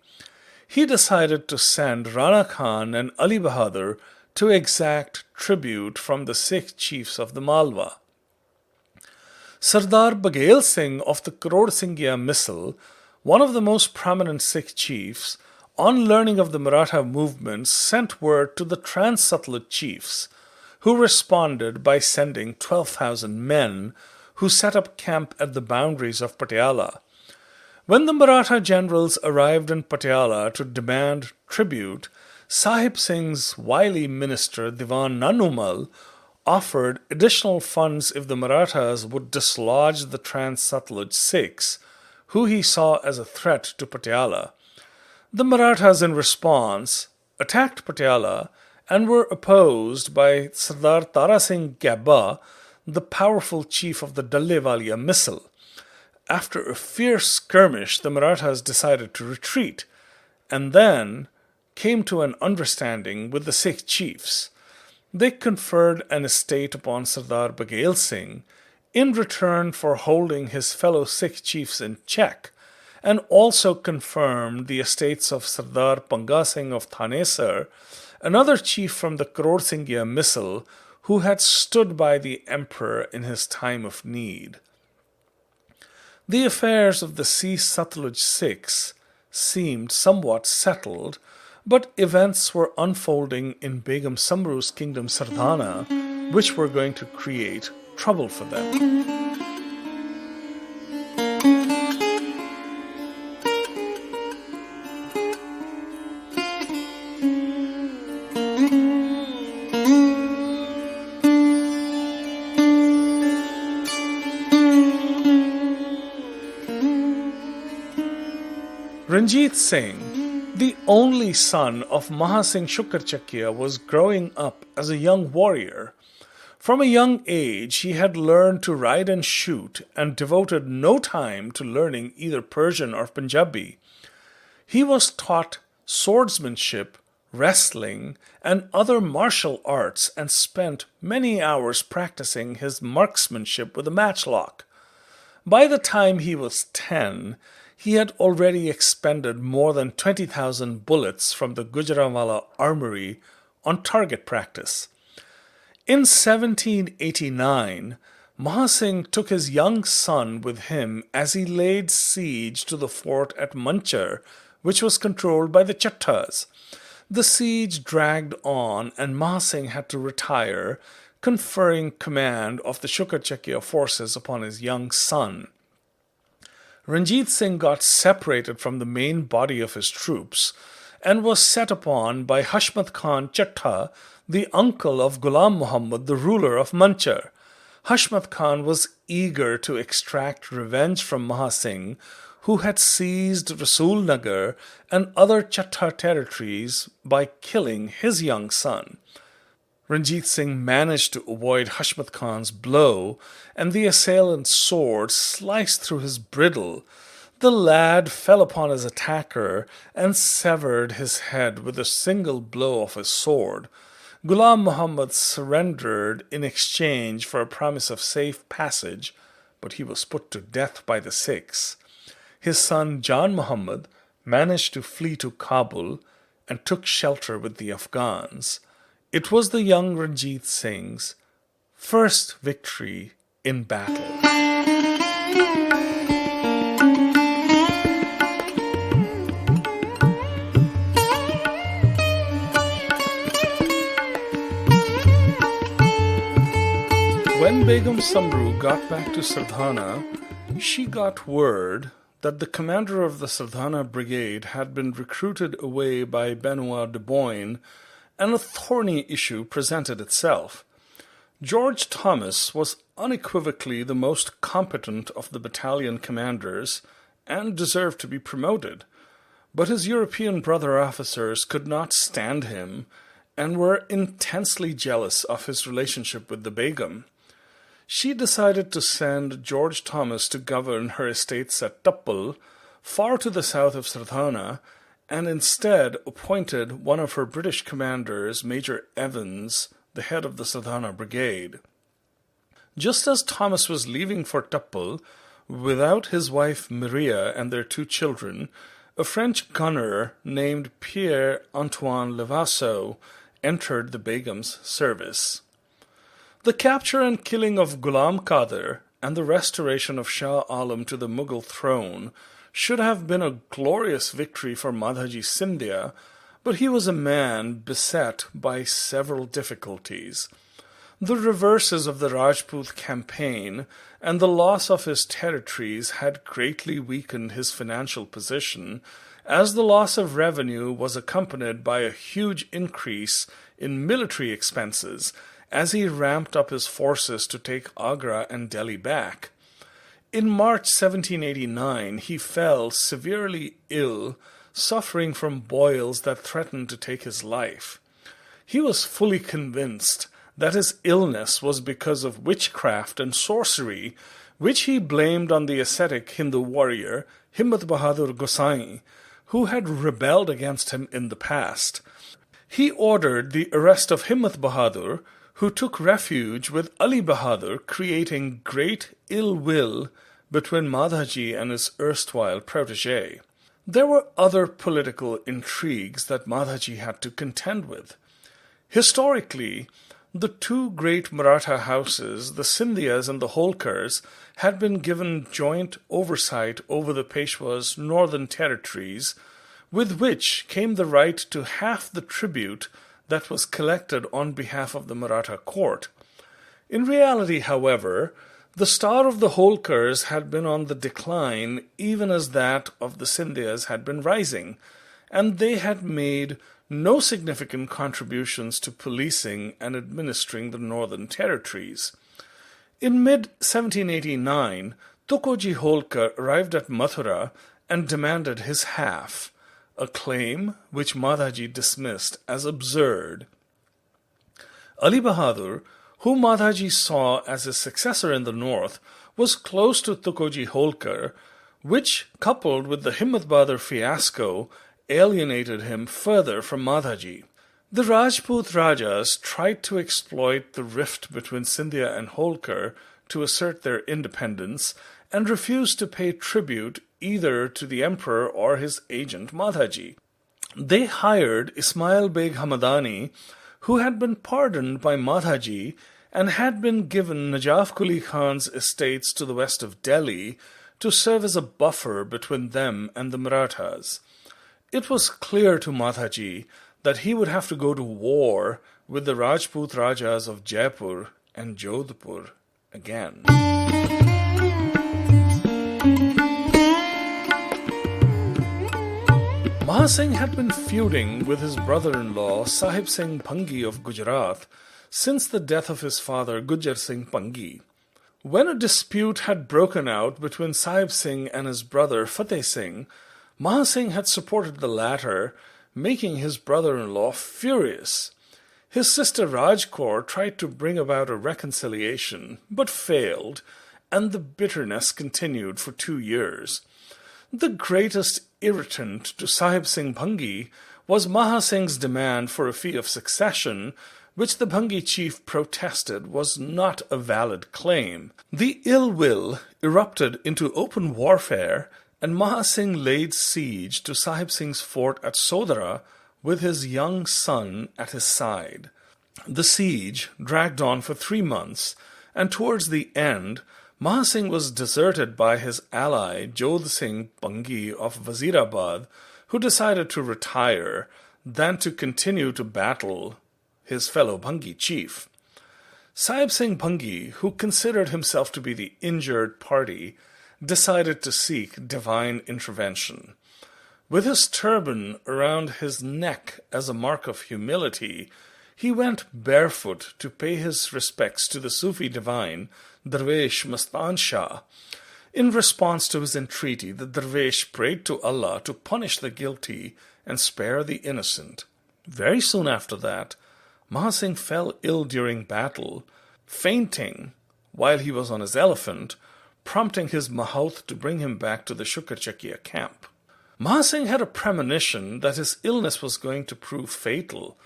He decided to send Rana Khan and Ali Bahadur to exact tribute from the Sikh chiefs of the Malwa. Sardar Baghel Singh of the Karod Singhia missile one of the most prominent Sikh chiefs, on learning of the Maratha movement, sent word to the Trans-Satluj chiefs, who responded by sending 12,000 men who set up camp at the boundaries of Patiala. When the Maratha generals arrived in Patiala to demand tribute, Sahib Singh's wily minister Diwan Nanumal offered additional funds if the Marathas would dislodge the Trans-Satluj Sikhs, who he saw as a threat to Patiala. The Marathas, in response, attacked Patiala and were opposed by Sardar Tara Singh Gabba, the powerful chief of the Dallewalia Misl. After a fierce skirmish, the Marathas decided to retreat and then came to an understanding with the Sikh chiefs. They conferred an estate upon Sardar Baghel Singh in return for holding his fellow Sikh chiefs in check, and also confirmed the estates of Sardar Panga Singh of Thanesar, another chief from the Karor Singhia Misl who had stood by the emperor in his time of need. The affairs of the Satluj Sikhs seemed somewhat settled, but events were unfolding in Begum Samru's kingdom Sardhana, which were going to create trouble for them. Ranjit Singh, the only son of Maha Singh Shukarchakia, was growing up as a young warrior. From a young age, he had learned to ride and shoot and devoted no time to learning either Persian or Punjabi. He was taught swordsmanship, wrestling, and other martial arts and spent many hours practicing his marksmanship with a matchlock. By the time he was 10, he had already expended more than 20,000 bullets from the Gujranwala armory on target practice. In 1789, Maha Singh took his young son with him as he laid siege to the fort at Manchar, which was controlled by the Chattas. The siege dragged on and Maha Singh had to retire, conferring command of the Shukarchakia forces upon his young son. Ranjit Singh got separated from the main body of his troops and was set upon by Hashmat Khan Chatta, the uncle of Ghulam Muhammad, the ruler of Manchar. Hashmat Khan was eager to extract revenge from Maha Singh, who had seized Rasulnagar and other Chatta territories by killing his young son. Ranjit Singh managed to avoid Hashmat Khan's blow, and the assailant's sword sliced through his bridle. The lad fell upon his attacker and severed his head with a single blow of his sword. Ghulam Muhammad surrendered in exchange for a promise of safe passage, but he was put to death by the Sikhs. His son Jan Muhammad managed to flee to Kabul and took shelter with the Afghans. It was the young Ranjit Singh's first victory in battle. When Begum Samru got back to Sardhana, she got word that the commander of the Sardhana brigade had been recruited away by Benoit de Boyne, and a thorny issue presented itself. George Thomas was unequivocally the most competent of the battalion commanders and deserved to be promoted, but his European brother officers could not stand him and were intensely jealous of his relationship with the Begum. She decided to send George Thomas to govern her estates at Tappal, far to the south of Sardhana, and instead appointed one of her British commanders, Major Evans, the head of the Sardhana brigade. Just as Thomas was leaving for Tappal, without his wife Maria and their 2 children, a French gunner named Pierre-Antoine Levasseur entered the Begum's service. The capture and killing of Ghulam Qadir and the restoration of Shah Alam to the Mughal throne should have been a glorious victory for Madhaji Scindia, but he was a man beset by several difficulties. The reverses of the Rajput campaign and the loss of his territories had greatly weakened his financial position, as the loss of revenue was accompanied by a huge increase in military expenses as he ramped up his forces to take Agra and Delhi back. In March 1789, he fell severely ill, suffering from boils that threatened to take his life. He was fully convinced that his illness was because of witchcraft and sorcery, which he blamed on the ascetic Hindu warrior Himmat Bahadur Gosai, who had rebelled against him in the past. He ordered the arrest of Himmat Bahadur, who took refuge with Ali Bahadur, creating great ill will between Madhaji and his erstwhile protege. There were other political intrigues that Madhaji had to contend with. Historically, the two great Maratha houses, the Scindias and the Holkars, had been given joint oversight over the Peshwa's northern territories, with which came the right to half the tribute that was collected on behalf of the Maratha court. In reality, however, the star of the Holkars had been on the decline, even as that of the Scindias had been rising, and they had made no significant contributions to policing and administering the northern territories. In mid-1789, Tukoji Holkar arrived at Mathura and demanded his half, a claim which Madhaji dismissed as absurd. Ali Bahadur, whom Madhaji saw as his successor in the north, was close to Tukoji Holkar, which, coupled with the Himmat Bahadur fiasco, alienated him further from Madhaji. The Rajput Rajas tried to exploit the rift between Scindia and Holkar to assert their independence and refused to pay tribute either to the emperor or his agent Madhaji. They hired Ismail Beg Hamadani, who had been pardoned by Madhaji and had been given Najaf Quli Khan's estates to the west of Delhi, to serve as a buffer between them and the Marathas. It was clear to Madhaji that he would have to go to war with the Rajput Rajas of Jaipur and Jodhpur again. Maha Singh had been feuding with his brother-in-law Sahib Singh Bhangi of Gujarat since the death of his father Gujjar Singh Bhangi. When a dispute had broken out between Sahib Singh and his brother Fateh Singh, Maha Singh had supported the latter, making his brother-in-law furious. His sister Raj Kaur tried to bring about a reconciliation, but failed, and the bitterness continued for 2 years. The greatest irritant to Sahib Singh Bhangi was Maha Singh's demand for a fee of succession, which the Bhangi chief protested was not a valid claim. The ill will erupted into open warfare, and Maha Singh laid siege to Sahib Singh's fort at Sodhra with his young son at his side. The siege dragged on for 3 months, and towards the end, Maha Singh was deserted by his ally Jodh Singh Bhangi of Wazirabad, who decided to retire than to continue to battle his fellow Bhangi chief. Sahib Singh Bhangi, who considered himself to be the injured party, decided to seek divine intervention. With his turban around his neck as a mark of humility, he went barefoot to pay his respects to the Sufi divine Darwish Mastan Shah. In response to his entreaty, the Darwish prayed to Allah to punish the guilty and spare the innocent. Very soon after that, Maha Singh fell ill during battle, fainting while he was on his elephant, prompting his Mahout to bring him back to the Shukarchakia camp. Maha Singh had a premonition that his illness was going to prove fatal,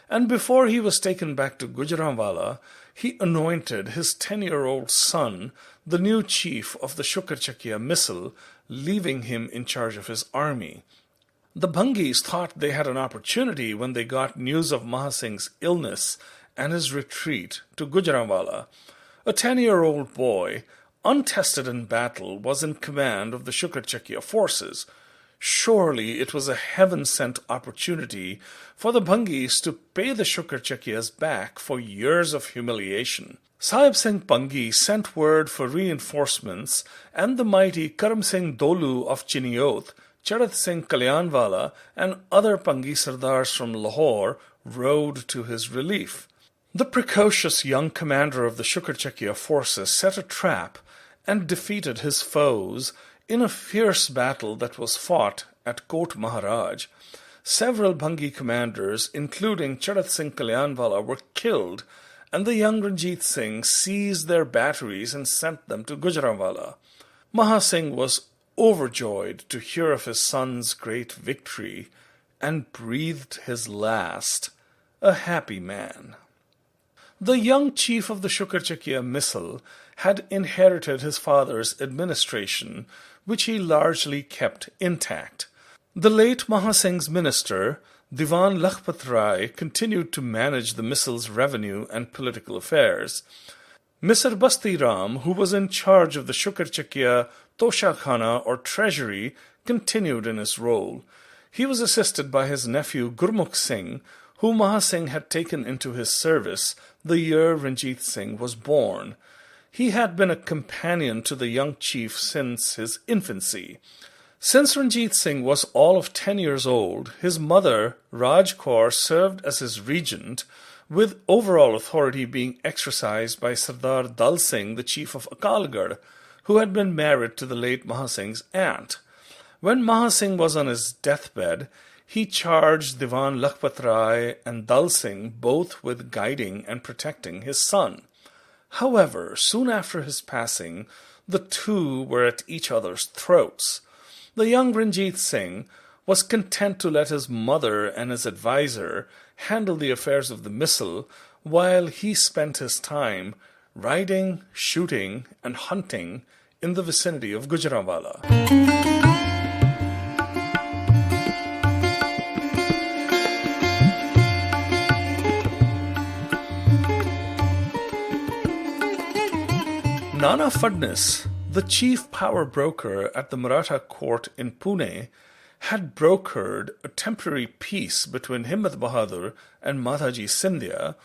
and before he was taken back to Gujranwala, he anointed his 10-year-old son the new chief of the Shukarchakia Misl, leaving him in charge of his army. The Bhangis thought they had an opportunity when they got news of Maha Singh's illness and his retreat to Gujranwala. A 10-year-old boy, untested in battle, was in command of the Shukarchakia forces. Surely it was a heaven-sent opportunity for the Bhangis to pay the Shukarchakias back for years of humiliation. Sahib Singh Bhangi sent word for reinforcements, and the mighty Karam Singh Dolu of Chiniot, Charat Singh Kalyanwala, and other Bhangi Sardars from Lahore rode to his relief. The precocious young commander of the Shukarchakia forces set a trap and defeated his foes in a fierce battle that was fought at Kot Maharaj. Several Bhangi commanders, including Charat Singh Kalyanwala, were killed, and the young Ranjit Singh seized their batteries and sent them to Gujranwala. Maha Singh was overjoyed to hear of his son's great victory and breathed his last, a happy man. The young chief of the Shukarchakia Misl had inherited his father's administration, which he largely kept intact. The late Maha Singh's minister, Diwan Lakhpat Rai, continued to manage the Misl's revenue and political affairs. Misr Basti Ram, who was in charge of the Shukarchakia Toshakhana or treasury, continued in his role. He was assisted by his nephew Gurmukh Singh, who Maha Singh had taken into his service the year Ranjit Singh was born. He had been a companion to the young chief since his infancy. Since Ranjit Singh was all of 10 years old, his mother, Raj Kaur, served as his regent, with overall authority being exercised by Sardar Dal Singh, the chief of Akalgarh, who had been married to the late Maha Singh's aunt. When Maha Singh was on his deathbed, he charged Diwan Lakhpat Rai and Dal Singh both with guiding and protecting his son. However, soon after his passing, the two were at each other's throats. The young Ranjit Singh was content to let his mother and his advisor handle the affairs of the Misl, while he spent his time riding, shooting, and hunting in the vicinity of Gujranwala. Nana Fadnis, the chief power broker at the Maratha court in Pune, had brokered a temporary peace between Himmat Bahadur and Madhaji Scindia,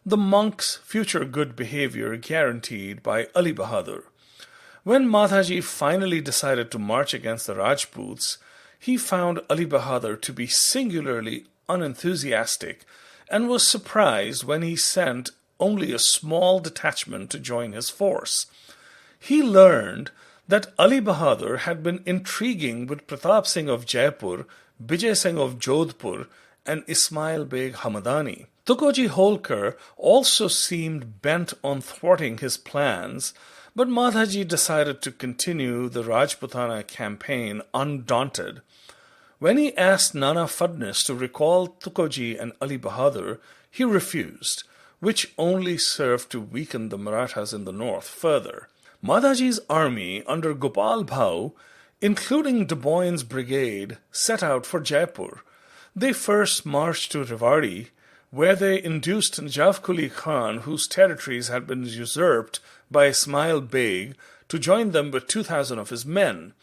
the monk's future good behavior guaranteed by Ali Bahadur. When Madhaji finally decided to march against the Rajputs, he found Ali Bahadur to be singularly unenthusiastic and was surprised when he sent only a small detachment to join his force. He learned that Ali Bahadur had been intriguing with Pratap Singh of Jaipur, Bijay Singh of Jodhpur, and Ismail Beg Hamadani. Tukoji Holkar also seemed bent on thwarting his plans, but Madhaji decided to continue the Rajputana campaign undaunted. When he asked Nana Fadnis to recall Tukoji and Ali Bahadur, he refused, which only served to weaken the Marathas in the north further. Madhaji's army under Gopal Bhau, including Du Bois' brigade, set out for Jaipur. They first marched to Rewari, where they induced Najaf Quli Khan, whose territories had been usurped by Ismail Beg, to join them with 2,000 of his men.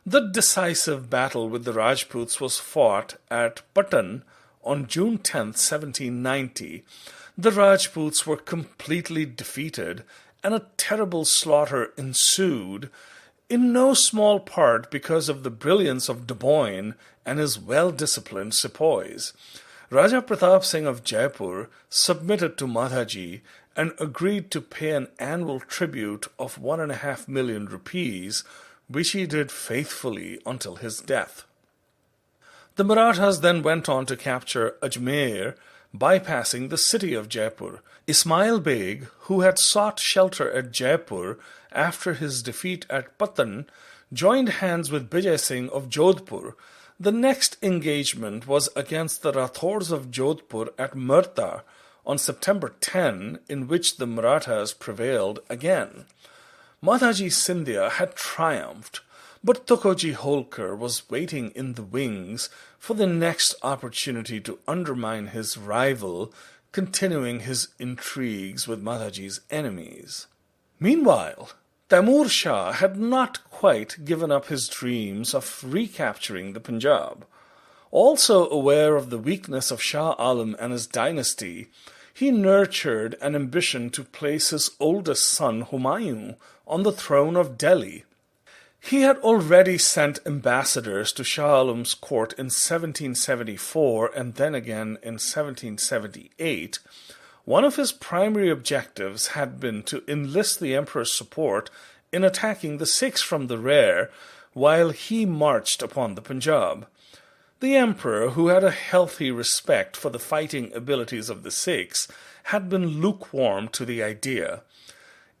The decisive battle with the Rajputs was fought at Patan on June 10, 1790. The Rajputs were completely defeated, and a terrible slaughter ensued, in no small part because of the brilliance of Du Bois and his well-disciplined sepoys. Raja Pratap Singh of Jaipur submitted to Madhaji and agreed to pay an annual tribute of 1.5 million rupees, which he did faithfully until his death. The Marathas then went on to capture Ajmer, bypassing the city of Jaipur. Ismail Beg, who had sought shelter at Jaipur after his defeat at Patan, joined hands with Bijay Singh of Jodhpur. The next engagement was against the Rathors of Jodhpur at Murta on September 10, in which the Marathas prevailed again. Madhaji Scindia had triumphed, but Tukoji Holkar was waiting in the wings for the next opportunity to undermine his rival, continuing his intrigues with Madhaji's enemies. Meanwhile, Taimur Shah had not quite given up his dreams of recapturing the Punjab. Also aware of the weakness of Shah Alam and his dynasty, he nurtured an ambition to place his oldest son Humayun on the throne of Delhi. He had already sent ambassadors to Shah Alam's court in 1774 and then again in 1778. One of his primary objectives had been to enlist the emperor's support in attacking the Sikhs from the rear while he marched upon the Punjab. The emperor, who had a healthy respect for the fighting abilities of the Sikhs, had been lukewarm to the idea.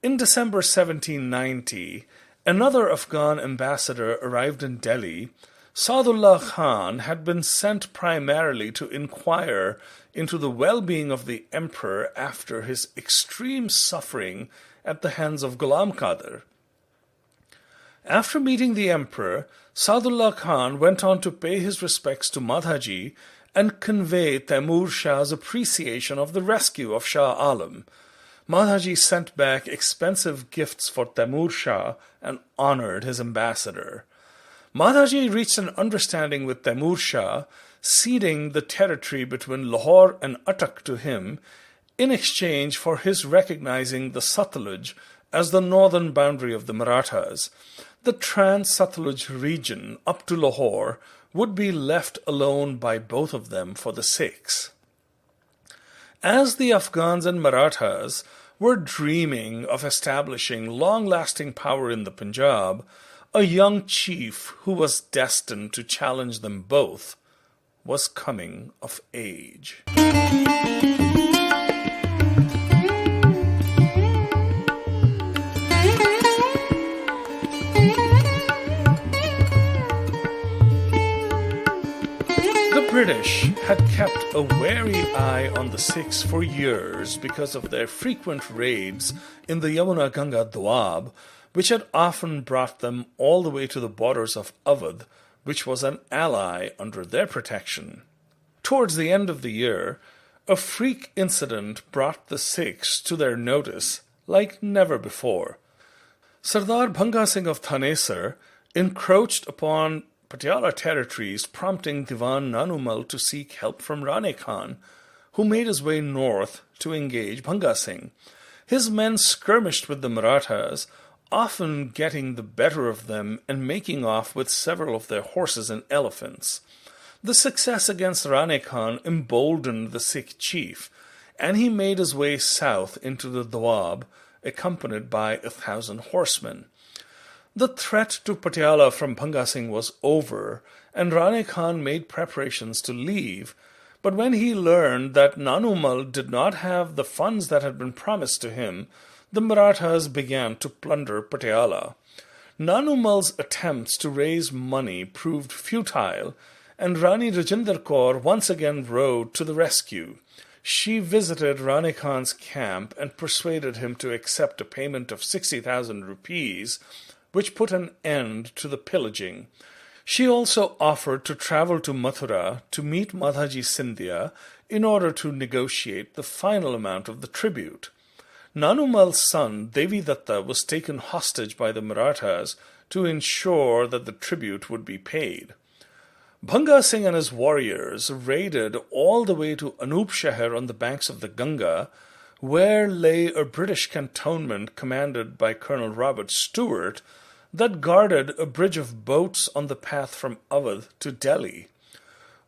In December 1790, another Afghan ambassador arrived in Delhi. Saadullah Khan had been sent primarily to inquire into the well-being of the emperor after his extreme suffering at the hands of Ghulam Qadir. After meeting the emperor, Saadullah Khan went on to pay his respects to Madhaji and convey Taimur Shah's appreciation of the rescue of Shah Alam. Madhaji sent back expensive gifts for Taimur Shah and honored his ambassador. Madhaji reached an understanding with Taimur Shah, ceding the territory between Lahore and Attock to him in exchange for his recognizing the Satluj as the northern boundary of the Marathas. The Trans-Satluj region up to Lahore would be left alone by both of them for the Sikhs. As the Afghans and Marathas were dreaming of establishing long-lasting power in the Punjab, a young chief who was destined to challenge them both was coming of age. The British had kept a wary eye on the Sikhs for years because of their frequent raids in the Yamuna-Ganga Doab, which had often brought them all the way to the borders of Awadh, which was an ally under their protection. Towards the end of the year, a freak incident brought the Sikhs to their notice like never before. Sardar Bhanga Singh of Thanesar encroached upon Patiala territories, prompting Diwan Nanumal to seek help from Rane Khan, who made his way north to engage Bhanga Singh. His men skirmished with the Marathas, often getting the better of them and making off with several of their horses and elephants. The success against Rane Khan emboldened the Sikh chief, and he made his way south into the Doab, accompanied by 1,000 horsemen. The threat to Patiala from Bhanga Singh was over, and Rane Khan made preparations to leave, but when he learned that Nanumal did not have the funds that had been promised to him, the Marathas began to plunder Patiala. Nanumal's attempts to raise money proved futile, and Rani Rajinder Kaur once again rode to the rescue. She visited Rane Khan's camp and persuaded him to accept a payment of 60,000 rupees, which put an end to the pillaging. She also offered to travel to Mathura to meet Madhaji Scindia in order to negotiate the final amount of the tribute. Nanumal's son, Devi Datta, was taken hostage by the Marathas to ensure that the tribute would be paid. Bhanga Singh and his warriors raided all the way to Anup Shahar on the banks of the Ganga, where lay a British cantonment commanded by Colonel Robert Stewart that guarded a bridge of boats on the path from Awadh to Delhi.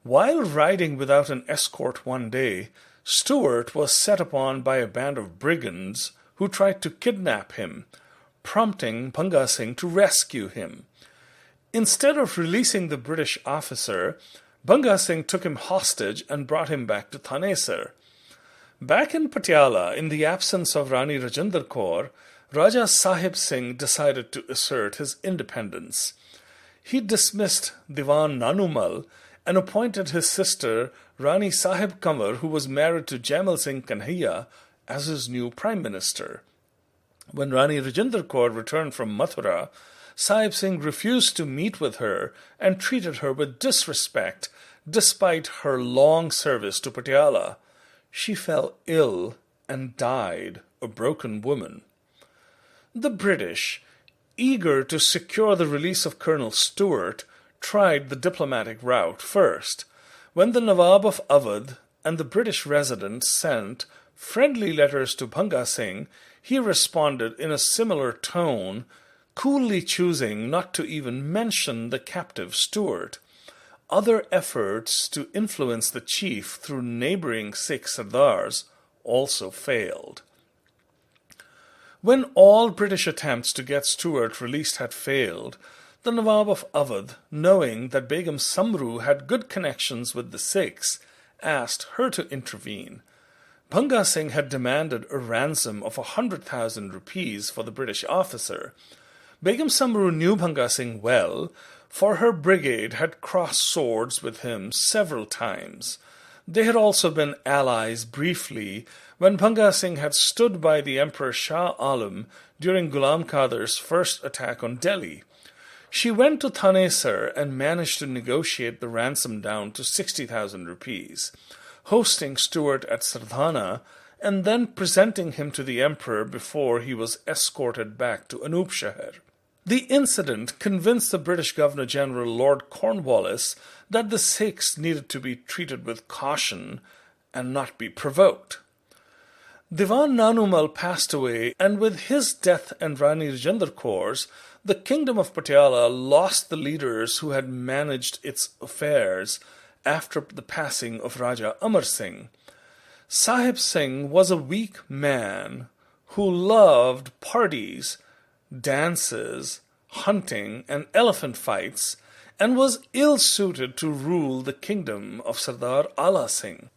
While riding without an escort one day, Stewart was set upon by a band of brigands who tried to kidnap him, prompting Bhanga Singh to rescue him. Instead of releasing the British officer, Bhanga Singh took him hostage and brought him back to Thanesar. Back in Patiala, in the absence of Rani Rajinder Kaur, Raja Sahib Singh decided to assert his independence. He dismissed Diwan Nanumal and appointed his sister Rani Sahib Kanwar, who was married to Jaimal Singh Kanhaiya, as his new prime minister. When Rani Rajinder Kaur returned from Mathura, Sahib Singh refused to meet with her and treated her with disrespect despite her long service to Patiala. She fell ill and died a broken woman. The British, eager to secure the release of Colonel Stuart, tried the diplomatic route first. When the Nawab of Awadh and the British resident sent friendly letters to Bhanga Singh, he responded in a similar tone, coolly choosing not to even mention the captive Stuart. Other efforts to influence the chief through neighboring Sikh sardars also failed. When all British attempts to get Stuart released had failed, the Nawab of Awadh, knowing that Begum Samru had good connections with the Sikhs, asked her to intervene. Bhanga Singh had demanded a ransom of 100,000 rupees for the British officer. Begum Samru knew Bhanga Singh well, for her brigade had crossed swords with him several times. They had also been allies briefly when Bhanga Singh had stood by the Emperor Shah Alam during Ghulam Qadir's first attack on Delhi. She went to Thanesar and managed to negotiate the ransom down to 60,000 rupees, hosting Stuart at Sardhana and then presenting him to the emperor before he was escorted back to Anupshahar. The incident convinced the British Governor-General Lord Cornwallis that the Sikhs needed to be treated with caution and not be provoked. Diwan Nanumal passed away, and with his death and Rani Rajendra Kaur's, the kingdom of Patiala lost the leaders who had managed its affairs after the passing of Raja Amar Singh. Sahib Singh was a weak man who loved parties, dances, hunting, and elephant fights, and was ill-suited to rule the kingdom of Sardar Ala Singh.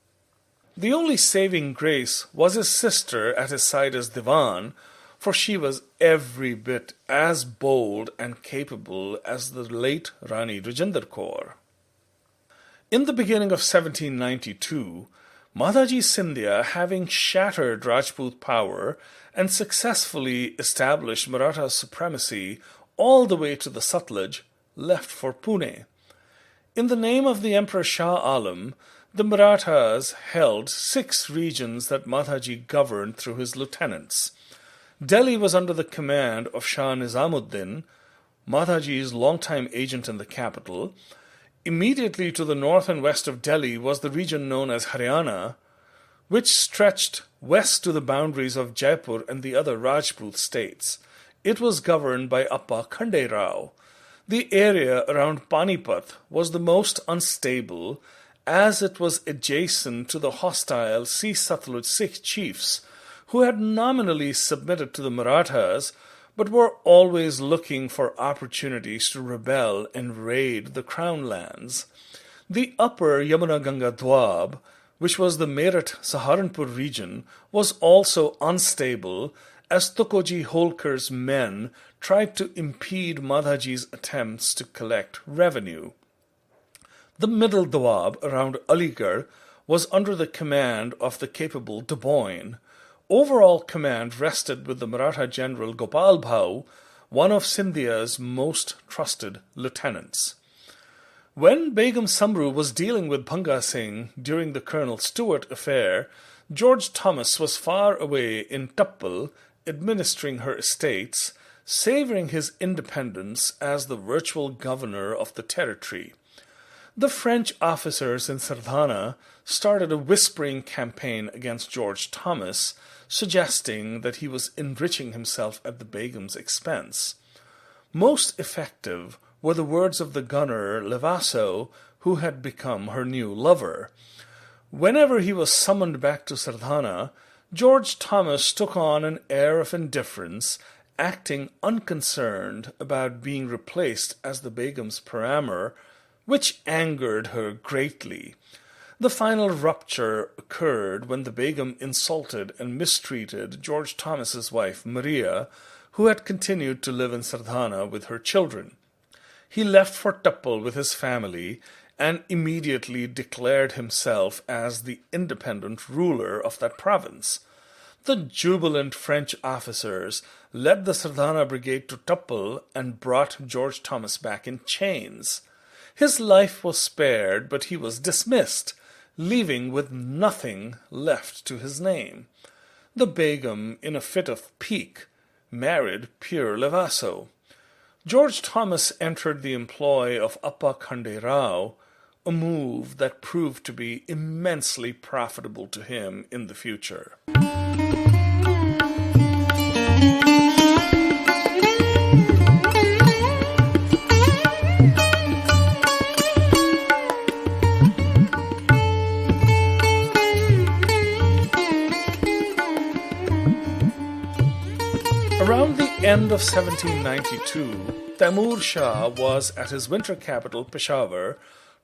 The only saving grace was his sister at his side as Diwan, for she was every bit as bold and capable as the late Rani Rajendra Kaur. In the beginning of 1792, Madhaji Scindia, having shattered Rajput power and successfully established Maratha supremacy all the way to the Sutlej, left for Pune. In the name of the Emperor Shah Alam, the Marathas held 6 regions that Madhaji governed through his lieutenants. Delhi was under the command of Shah Nizamuddin, Madhaji's longtime agent in the capital. Immediately to the north and west of Delhi was the region known as Haryana, which stretched west to the boundaries of Jaipur and the other Rajput states. It was governed by Appa Khande Rao. The area around Panipat was the most unstable, as it was adjacent to the hostile Sea Satluj Sikh chiefs, who had nominally submitted to the Marathas, but were always looking for opportunities to rebel and raid the crown lands. The upper Yamuna Ganga Dwab, which was the Meerut-Saharanpur region, was also unstable, as Tukoji Holkar's men tried to impede Madhaji's attempts to collect revenue. The middle Doab around Aligarh was under the command of the capable De Boyne. Overall command rested with the Maratha general Gopal Bhau, one of Scindia's most trusted lieutenants. When Begum Samru was dealing with Bhanga Singh during the Colonel Stuart affair, George Thomas was far away in Tappal, administering her estates, savouring his independence as the virtual governor of the territory. The French officers in Sardhana started a whispering campaign against George Thomas, suggesting that he was enriching himself at the Begum's expense. Most effective were the words of the gunner Levasso, who had become her new lover. Whenever he was summoned back to Sardhana, George Thomas took on an air of indifference, acting unconcerned about being replaced as the Begum's paramour, which angered her greatly. The final rupture occurred when the Begum insulted and mistreated George Thomas's wife Maria, who had continued to live in Sardhana with her children. He left for Tappal with his family and immediately declared himself as the independent ruler of that province. The jubilant French officers led the Sardhana brigade to Tappal and brought George Thomas back in chains. His life was spared, but he was dismissed, leaving with nothing left to his name. The Begum, in a fit of pique, married Pir Levasso. George Thomas entered the employ of Appa Khande Rao, a move that proved to be immensely profitable to him in the future. Around the end of 1792, Taimur Shah was at his winter capital Peshawar,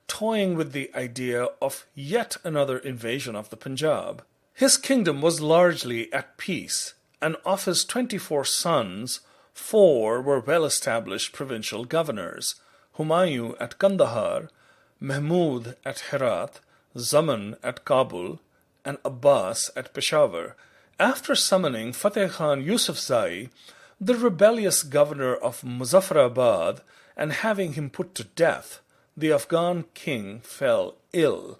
toying with the idea of yet another invasion of the Punjab. His kingdom was largely at peace, and of his 24 sons, 4 were well-established provincial governors: Humayun at Kandahar, Mahmud at Herat, Zaman at Kabul, and Abbas at Peshawar. After summoning Fateh Khan Yusufzai, the rebellious governor of Muzaffarabad, and having him put to death, the Afghan king fell ill.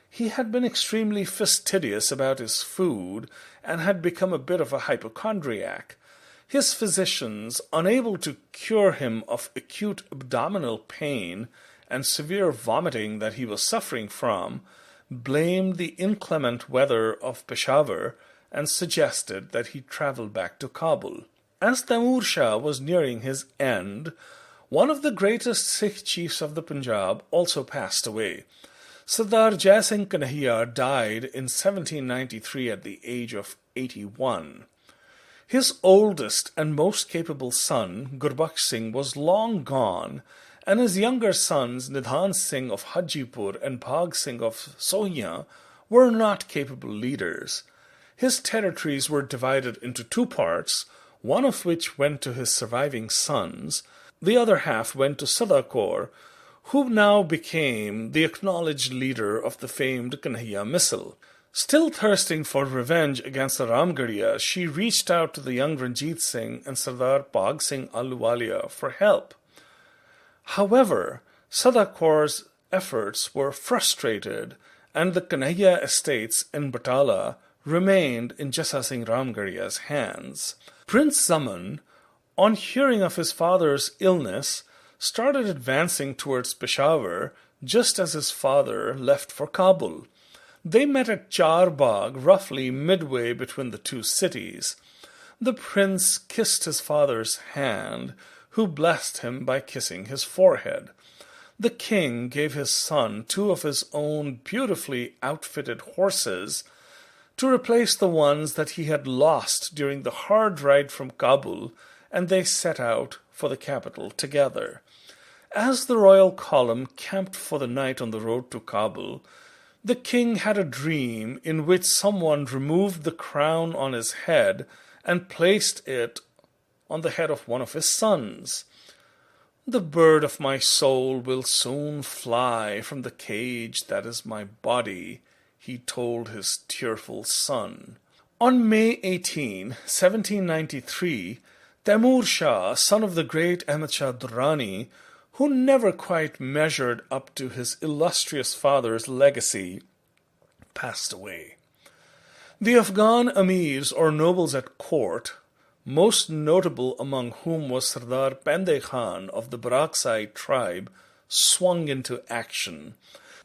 He had been extremely fastidious about his food and had become a bit of a hypochondriac. His physicians, unable to cure him of acute abdominal pain and severe vomiting that he was suffering from, blamed the inclement weather of Peshawar and suggested that he travel back to Kabul. As Taimur Shah was nearing his end, one of the greatest Sikh chiefs of the Punjab also passed away. Sardar Jai Singh Kanhaiya died in 1793 at the age of 81. His oldest and most capable son, Gurbaksh Singh, was long gone, and his younger sons, Nidhan Singh of Hajipur and Bhag Singh of Sohiya, were not capable leaders. His territories were divided into 2 parts, one of which went to his surviving sons. The other half went to Sadakor, who now became the acknowledged leader of the famed Kanhaiya missile. Still thirsting for revenge against the Ramgarhia, she reached out to the young Ranjit Singh and Sardar Bhag Singh Ahluwalia for help. However, Sadakor's efforts were frustrated, and the Kanhaiya estates in Batala remained in Jassa Singh Ramgarhia's hands. Prince Zaman, on hearing of his father's illness, started advancing towards Peshawar just as his father left for Kabul. They met at Charbagh, roughly midway between the 2 cities. The prince kissed his father's hand, who blessed him by kissing his forehead. The king gave his son 2 of his own beautifully outfitted horses to replace the ones that he had lost during the hard ride from Kabul, and they set out for the capital together. As the royal column camped for the night on the road to Kabul, the king had a dream in which someone removed the crown on his head and placed it on the head of one of his sons. "The bird of my soul will soon fly from the cage that is my body," he told his tearful son. On May 18, 1793, Taimur Shah, son of the great Ahmad Shah Durrani, who never quite measured up to his illustrious father's legacy, passed away. The Afghan amirs or nobles at court, most notable among whom was Sardar Pandey Khan of the Baraksai tribe, swung into action.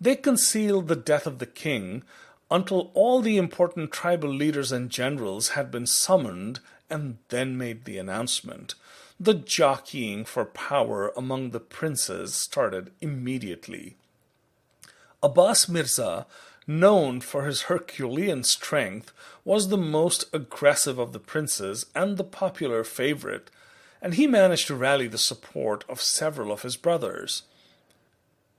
They concealed the death of the king until all the important tribal leaders and generals had been summoned, and then made the announcement. The jockeying for power among the princes started immediately. Abbas Mirza, known for his Herculean strength, was the most aggressive of the princes and the popular favorite, and he managed to rally the support of several of his brothers.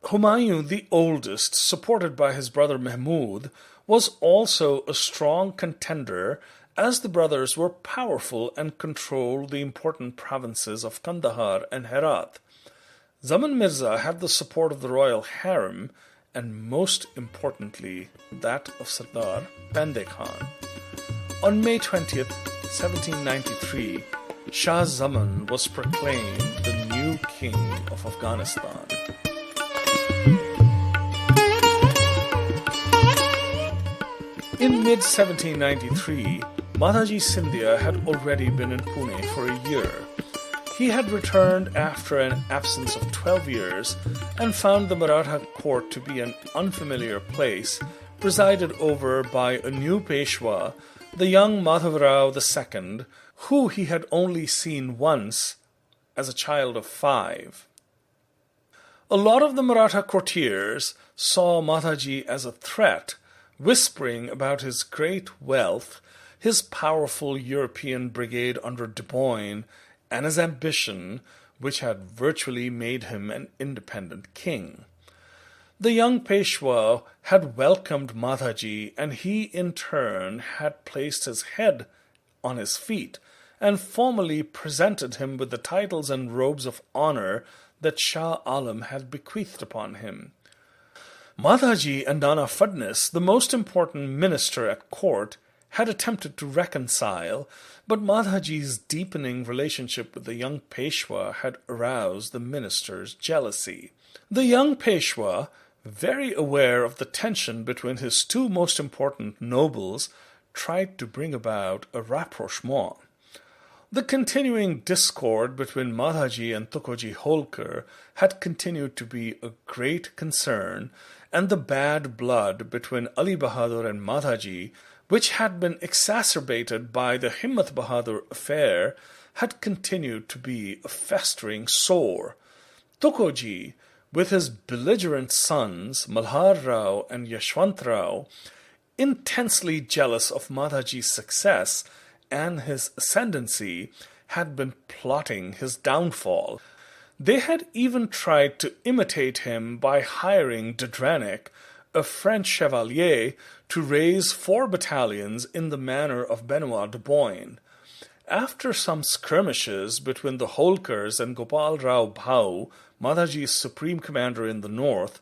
Humayun, the oldest, supported by his brother Mahmud, was also a strong contender, as the brothers were powerful and controlled the important provinces of Kandahar and Herat. Zaman Mirza had the support of the royal harem, and most importantly, that of Sardar Pandey Khan. On May 20th, 1793, Shah Zaman was proclaimed the new king of Afghanistan. In mid-1793, Madhaji Scindia had already been in Pune for a year. He had returned after an absence of 12 years and found the Maratha court to be an unfamiliar place, presided over by a new Peshwa, the young Madhaji Rao II, who he had only seen once as a child of 5. A lot of the Maratha courtiers saw Madhaji as a threat, whispering about his great wealth, his powerful European brigade under de Boyne, and his ambition, which had virtually made him an independent king. The young Peshwa had welcomed Madhaji, and he in turn had placed his head on his feet and formally presented him with the titles and robes of honor that Shah Alam had bequeathed upon him. Madhaji and Nana Fadnis, the most important minister at court, had attempted to reconcile, but Madhaji's deepening relationship with the young Peshwa had aroused the minister's jealousy. The young Peshwa, very aware of the tension between his two most important nobles, tried to bring about a rapprochement. The continuing discord between Madhaji and Tukoji Holkar had continued to be a great concern, and the bad blood between Ali Bahadur and Madhaji, which had been exacerbated by the Himmat Bahadur affair, had continued to be a festering sore. Tukoji, with his belligerent sons Malhar Rao and Yashwant Rao, intensely jealous of Madhaji's success and his ascendancy, had been plotting his downfall. They had even tried to imitate him by hiring de Dranek, a French chevalier, to raise 4 battalions in the manner of Benoit de Boyne. After some skirmishes between the Holkars and Gopal Rao Bhau, Madhaji's supreme commander in the north,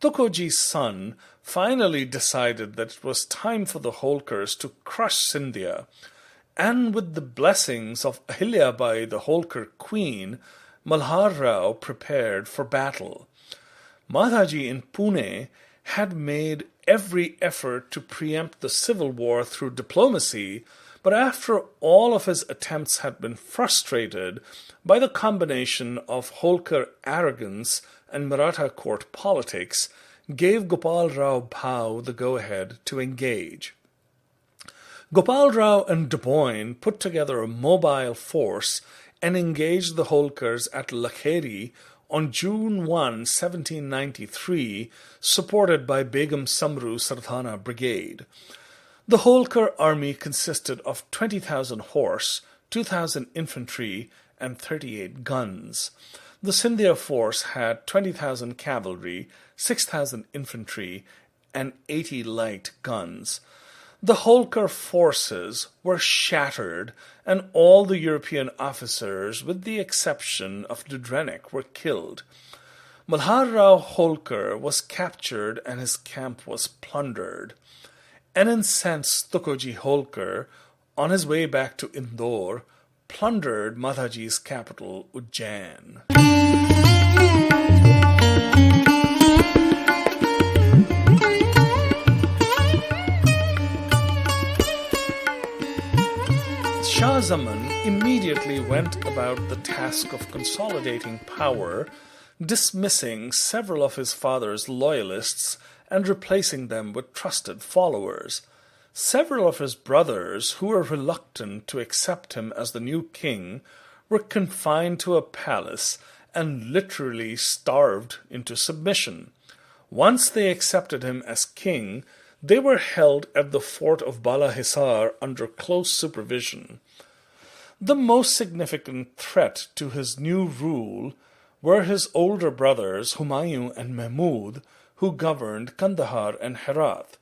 Tukoji's son finally decided that it was time for the Holkars to crush Scindia, and with the blessings of Ahilyabai, the Holkar queen, Malhar Rao prepared for battle. Madhaji in Pune had made every effort to preempt the civil war through diplomacy, but after all of his attempts had been frustrated by the combination of Holkar arrogance and Maratha court politics, gave Gopal Rao Bhau the go-ahead to engage. Gopal Rao and de Boyne put together a mobile force and engaged the Holkars at Lakheri on June 1, 1793, supported by Begum Samru Sardhana brigade. The Holkar army consisted of 20,000 horse, 2,000 infantry, and 38 guns. The Scindia force had 20,000 cavalry, 6,000 infantry, and 80 light guns. The Holkar forces were shattered, and all the European officers, with the exception of de Dranek, were killed. Malhar Rao Holkar was captured and his camp was plundered. An incensed Tukoji Holkar, on his way back to Indore, plundered Madhaji's capital, Ujjain. Shah Zaman immediately went about the task of consolidating power, dismissing several of his father's loyalists and replacing them with trusted followers. Several of his brothers, who were reluctant to accept him as the new king, were confined to a palace and literally starved into submission. Once they accepted him as king, they were held at the fort of Bala Hisar under close supervision. The most significant threat to his new rule were his older brothers Humayun and Mahmud, who governed Kandahar and Herat.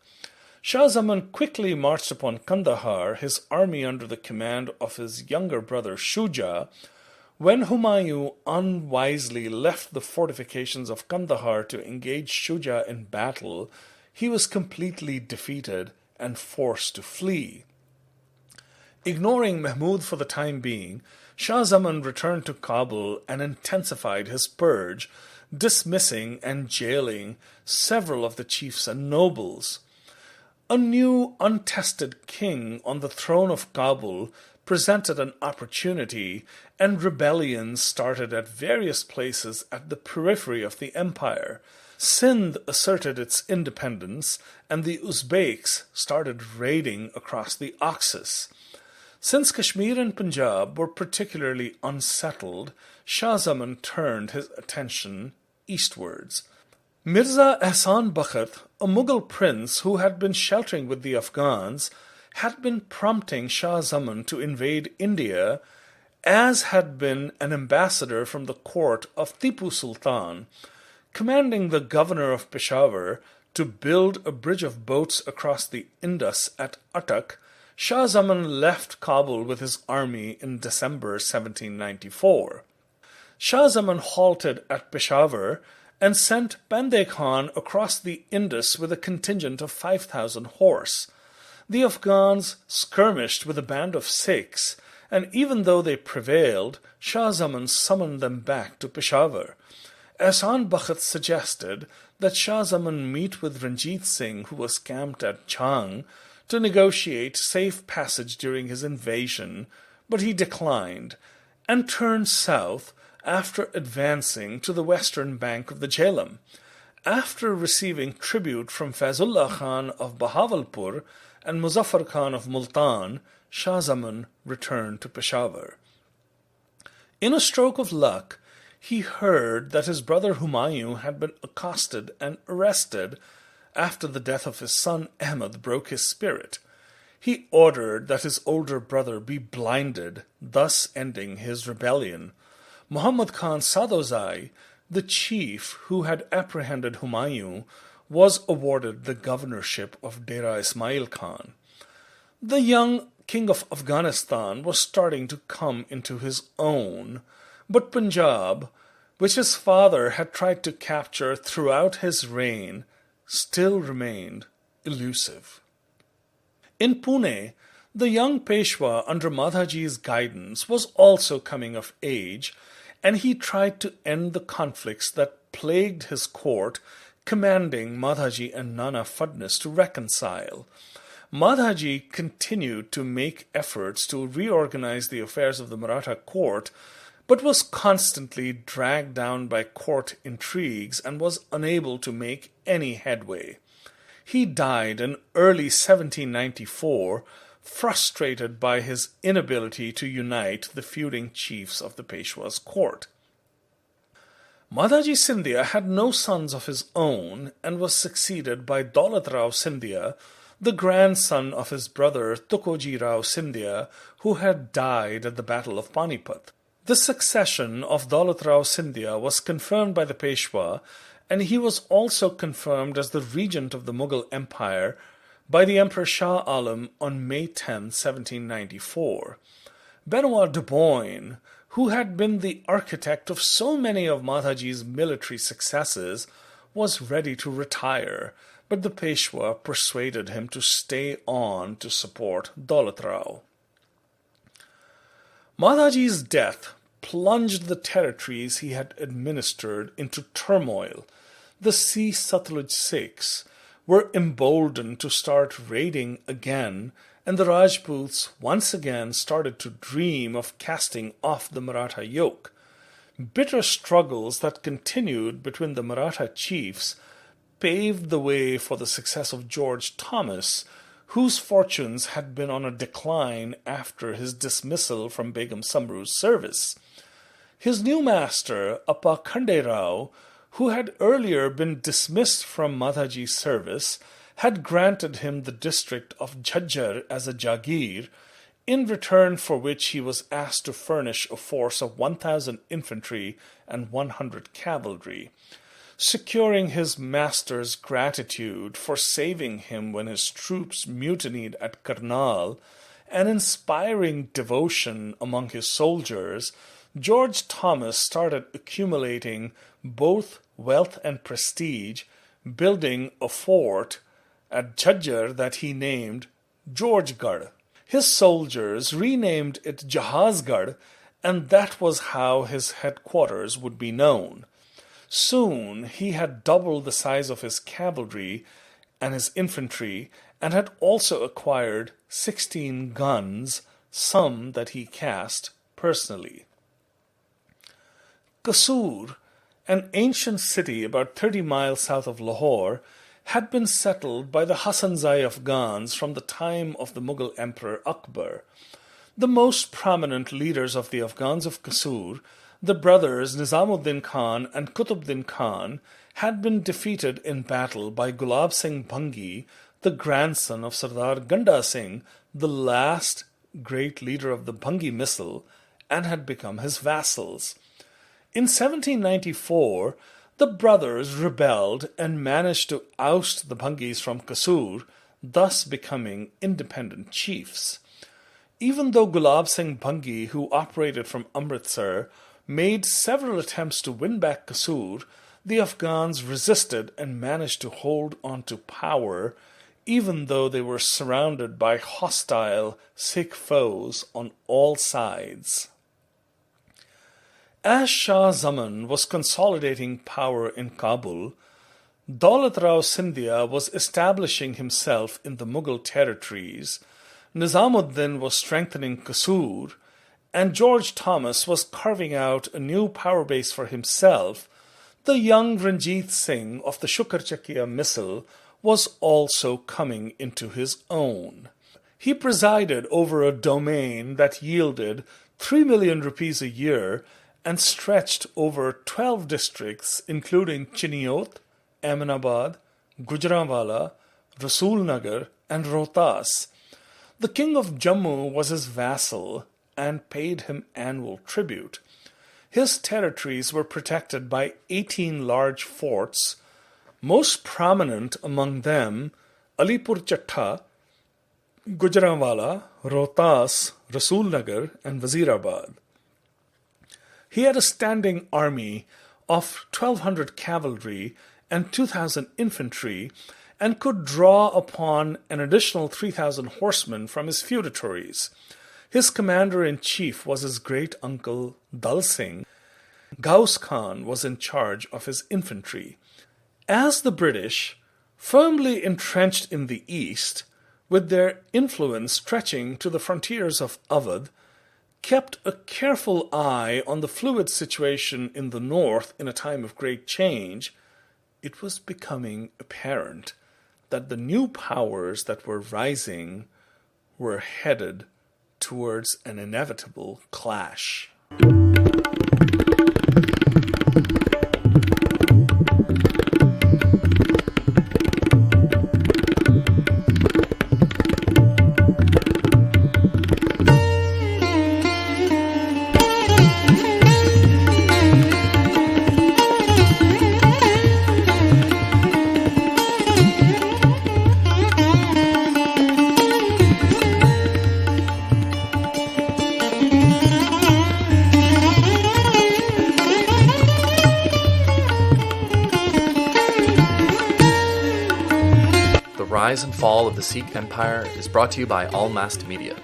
Shah Zaman quickly marched upon Kandahar, his army under the command of his younger brother Shuja. When Humayun unwisely left the fortifications of Kandahar to engage Shuja in battle, he was completely defeated and forced to flee. Ignoring Mahmud for the time being, Shah Zaman returned to Kabul and intensified his purge, dismissing and jailing several of the chiefs and nobles. A new, untested king on the throne of Kabul presented an opportunity, and rebellions started at various places at the periphery of the empire. Sindh asserted its independence, and the Uzbeks started raiding across the Oxus. Since Kashmir and Punjab were particularly unsettled, Shah Zaman turned his attention eastwards. Mirza Ehsan Bakht, a Mughal prince who had been sheltering with the Afghans, had been prompting Shah Zaman to invade India, as had been an ambassador from the court of Tipu Sultan, commanding the governor of Peshawar to build a bridge of boats across the Indus at Attock. Shah Zaman left Kabul with his army in December 1794. Shah Zaman halted at Peshawar and sent Bande Khan across the Indus with a contingent of 5,000 horse. The Afghans skirmished with a band of Sikhs, and even though they prevailed, Shah Zaman summoned them back to Peshawar. Ehsan Bakht suggested that Shah Zaman meet with Ranjit Singh, who was camped at Chang, to negotiate safe passage during his invasion, but he declined and turned south after advancing to the western bank of the Jhelum. After receiving tribute from Faizullah Khan of Bahawalpur and Muzaffar Khan of Multan, Shah Zaman returned to Peshawar. In a stroke of luck, he heard that his brother Humayun had been accosted and arrested after the death of his son Ahmad broke his spirit. He ordered that his older brother be blinded, thus ending his rebellion. Muhammad Khan Sadozai, the chief who had apprehended Humayun, was awarded the governorship of Dera Ismail Khan. The young King of Afghanistan was starting to come into his own, but Punjab, which his father had tried to capture throughout his reign, still remained elusive. In Pune, the young Peshwa under Madhaji's guidance was also coming of age, and he tried to end the conflicts that plagued his court, commanding Madhaji and Nana Fadnis to reconcile. Madhaji continued to make efforts to reorganize the affairs of the Maratha court, but was constantly dragged down by court intrigues and was unable to make any headway. He died in early 1794, frustrated by his inability to unite the feuding chiefs of the Peshwa's court. Madhaji Scindia had no sons of his own and was succeeded by Daulat Rao Scindia, the grandson of his brother Tukoji Rao Scindia, who had died at the Battle of Panipat. The succession of Daulat Rao Scindia was confirmed by the Peshwa, and he was also confirmed as the regent of the Mughal Empire by the Emperor Shah Alam on May 10, 1794. Benoit de Boyne, who had been the architect of so many of Madhaji's military successes, was ready to retire, but the Peshwa persuaded him to stay on to support Daulat Rao. Madhaji's death plunged the territories he had administered into turmoil. The Sea-Satluj Sikhs were emboldened to start raiding again, and the Rajputs once again started to dream of casting off the Maratha yoke. Bitter struggles that continued between the Maratha chiefs paved the way for the success of George Thomas, whose fortunes had been on a decline after his dismissal from Begum Samru's service. His new master, Appa Khande Rao, who had earlier been dismissed from Madhaji's service, had granted him the district of Jhajjar as a Jagir, in return for which he was asked to furnish a force of 1,000 infantry and 100 cavalry. Securing his master's gratitude for saving him when his troops mutinied at Karnal, and inspiring devotion among his soldiers, George Thomas started accumulating both wealth and prestige, building a fort at Jhajjar that he named Georgegarh. His soldiers renamed it Jahazgarh, and that was how his headquarters would be known. Soon he had doubled the size of his cavalry and his infantry, and had also acquired 16 guns, some that he cast personally. Kasur, an ancient city about 30 miles south of Lahore, had been settled by the Hasanzai Afghans from the time of the Mughal Emperor Akbar. The most prominent leaders of the Afghans of Kasur, the brothers Nizamuddin Khan and Kutubuddin Khan, had been defeated in battle by Gulab Singh Bhangi, the grandson of Sardar Ganda Singh, the last great leader of the Bhangi Misl, and had become his vassals. In 1794, the brothers rebelled and managed to oust the Bhangis from Kasur, thus becoming independent chiefs. Even though Gulab Singh Bhangi, who operated from Amritsar, made several attempts to win back Kasur, the Afghans resisted and managed to hold on to power, even though they were surrounded by hostile Sikh foes on all sides. As Shah Zaman was consolidating power in Kabul, Daulat Rao Scindia was establishing himself in the Mughal territories, Nizamuddin was strengthening Kasur, and George Thomas was carving out a new power base for himself. The young Ranjit Singh of the Shukarchakia Misl was also coming into his own. He presided over a domain that yielded 3 million rupees a year and stretched over 12 districts, including Chiniot, Ahmedabad, Gujranwala, Rasulnagar, and Rohtas. The king of Jammu was his vassal and paid him annual tribute. His territories were protected by 18 large forts, most prominent among them Alipur Chatta, Gujranwala, Rohtas, Rasulnagar, and Wazirabad. He had a standing army of 1,200 cavalry and 2,000 infantry and could draw upon an additional 3,000 horsemen from his feudatories. His commander-in-chief was his great-uncle Dal Singh. Ghaus Khan was in charge of his infantry. As the British, firmly entrenched in the east, with their influence stretching to the frontiers of Awadh, kept a careful eye on the fluid situation in the north in a time of great change, it was becoming apparent that the new powers that were rising were headed towards an inevitable clash. The Rise and Fall of the Sikh Empire is brought to you by Al Mast Media,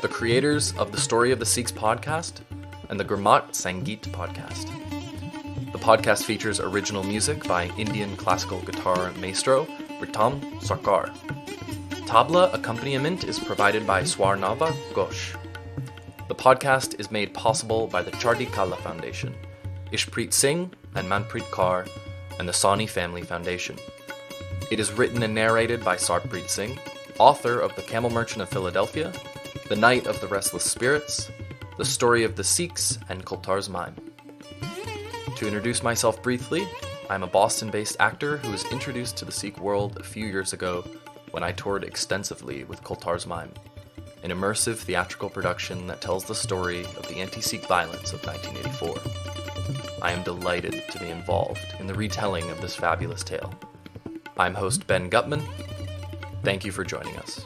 the creators of the Story of the Sikhs podcast and the Gurmat Sangeet podcast. The podcast features original music by Indian classical guitar maestro Ritam Sarkar. Tabla accompaniment is provided by Swarnava Ghosh. The podcast is made possible by the Chardi Kala Foundation, Ishpreet Singh and Manpreet Kaur, and the Sawhney Family Foundation. It is written and narrated by Sarpreet Singh, author of The Camel Merchant of Philadelphia, The Night of the Restless Spirits, The Story of the Sikhs, and Kultar's Mime. To introduce myself briefly, I'm a Boston-based actor who was introduced to the Sikh world a few years ago when I toured extensively with Kultar's Mime, an immersive theatrical production that tells the story of the anti-Sikh violence of 1984. I am delighted to be involved in the retelling of this fabulous tale. I'm host Ben Gutman. Thank you for joining us.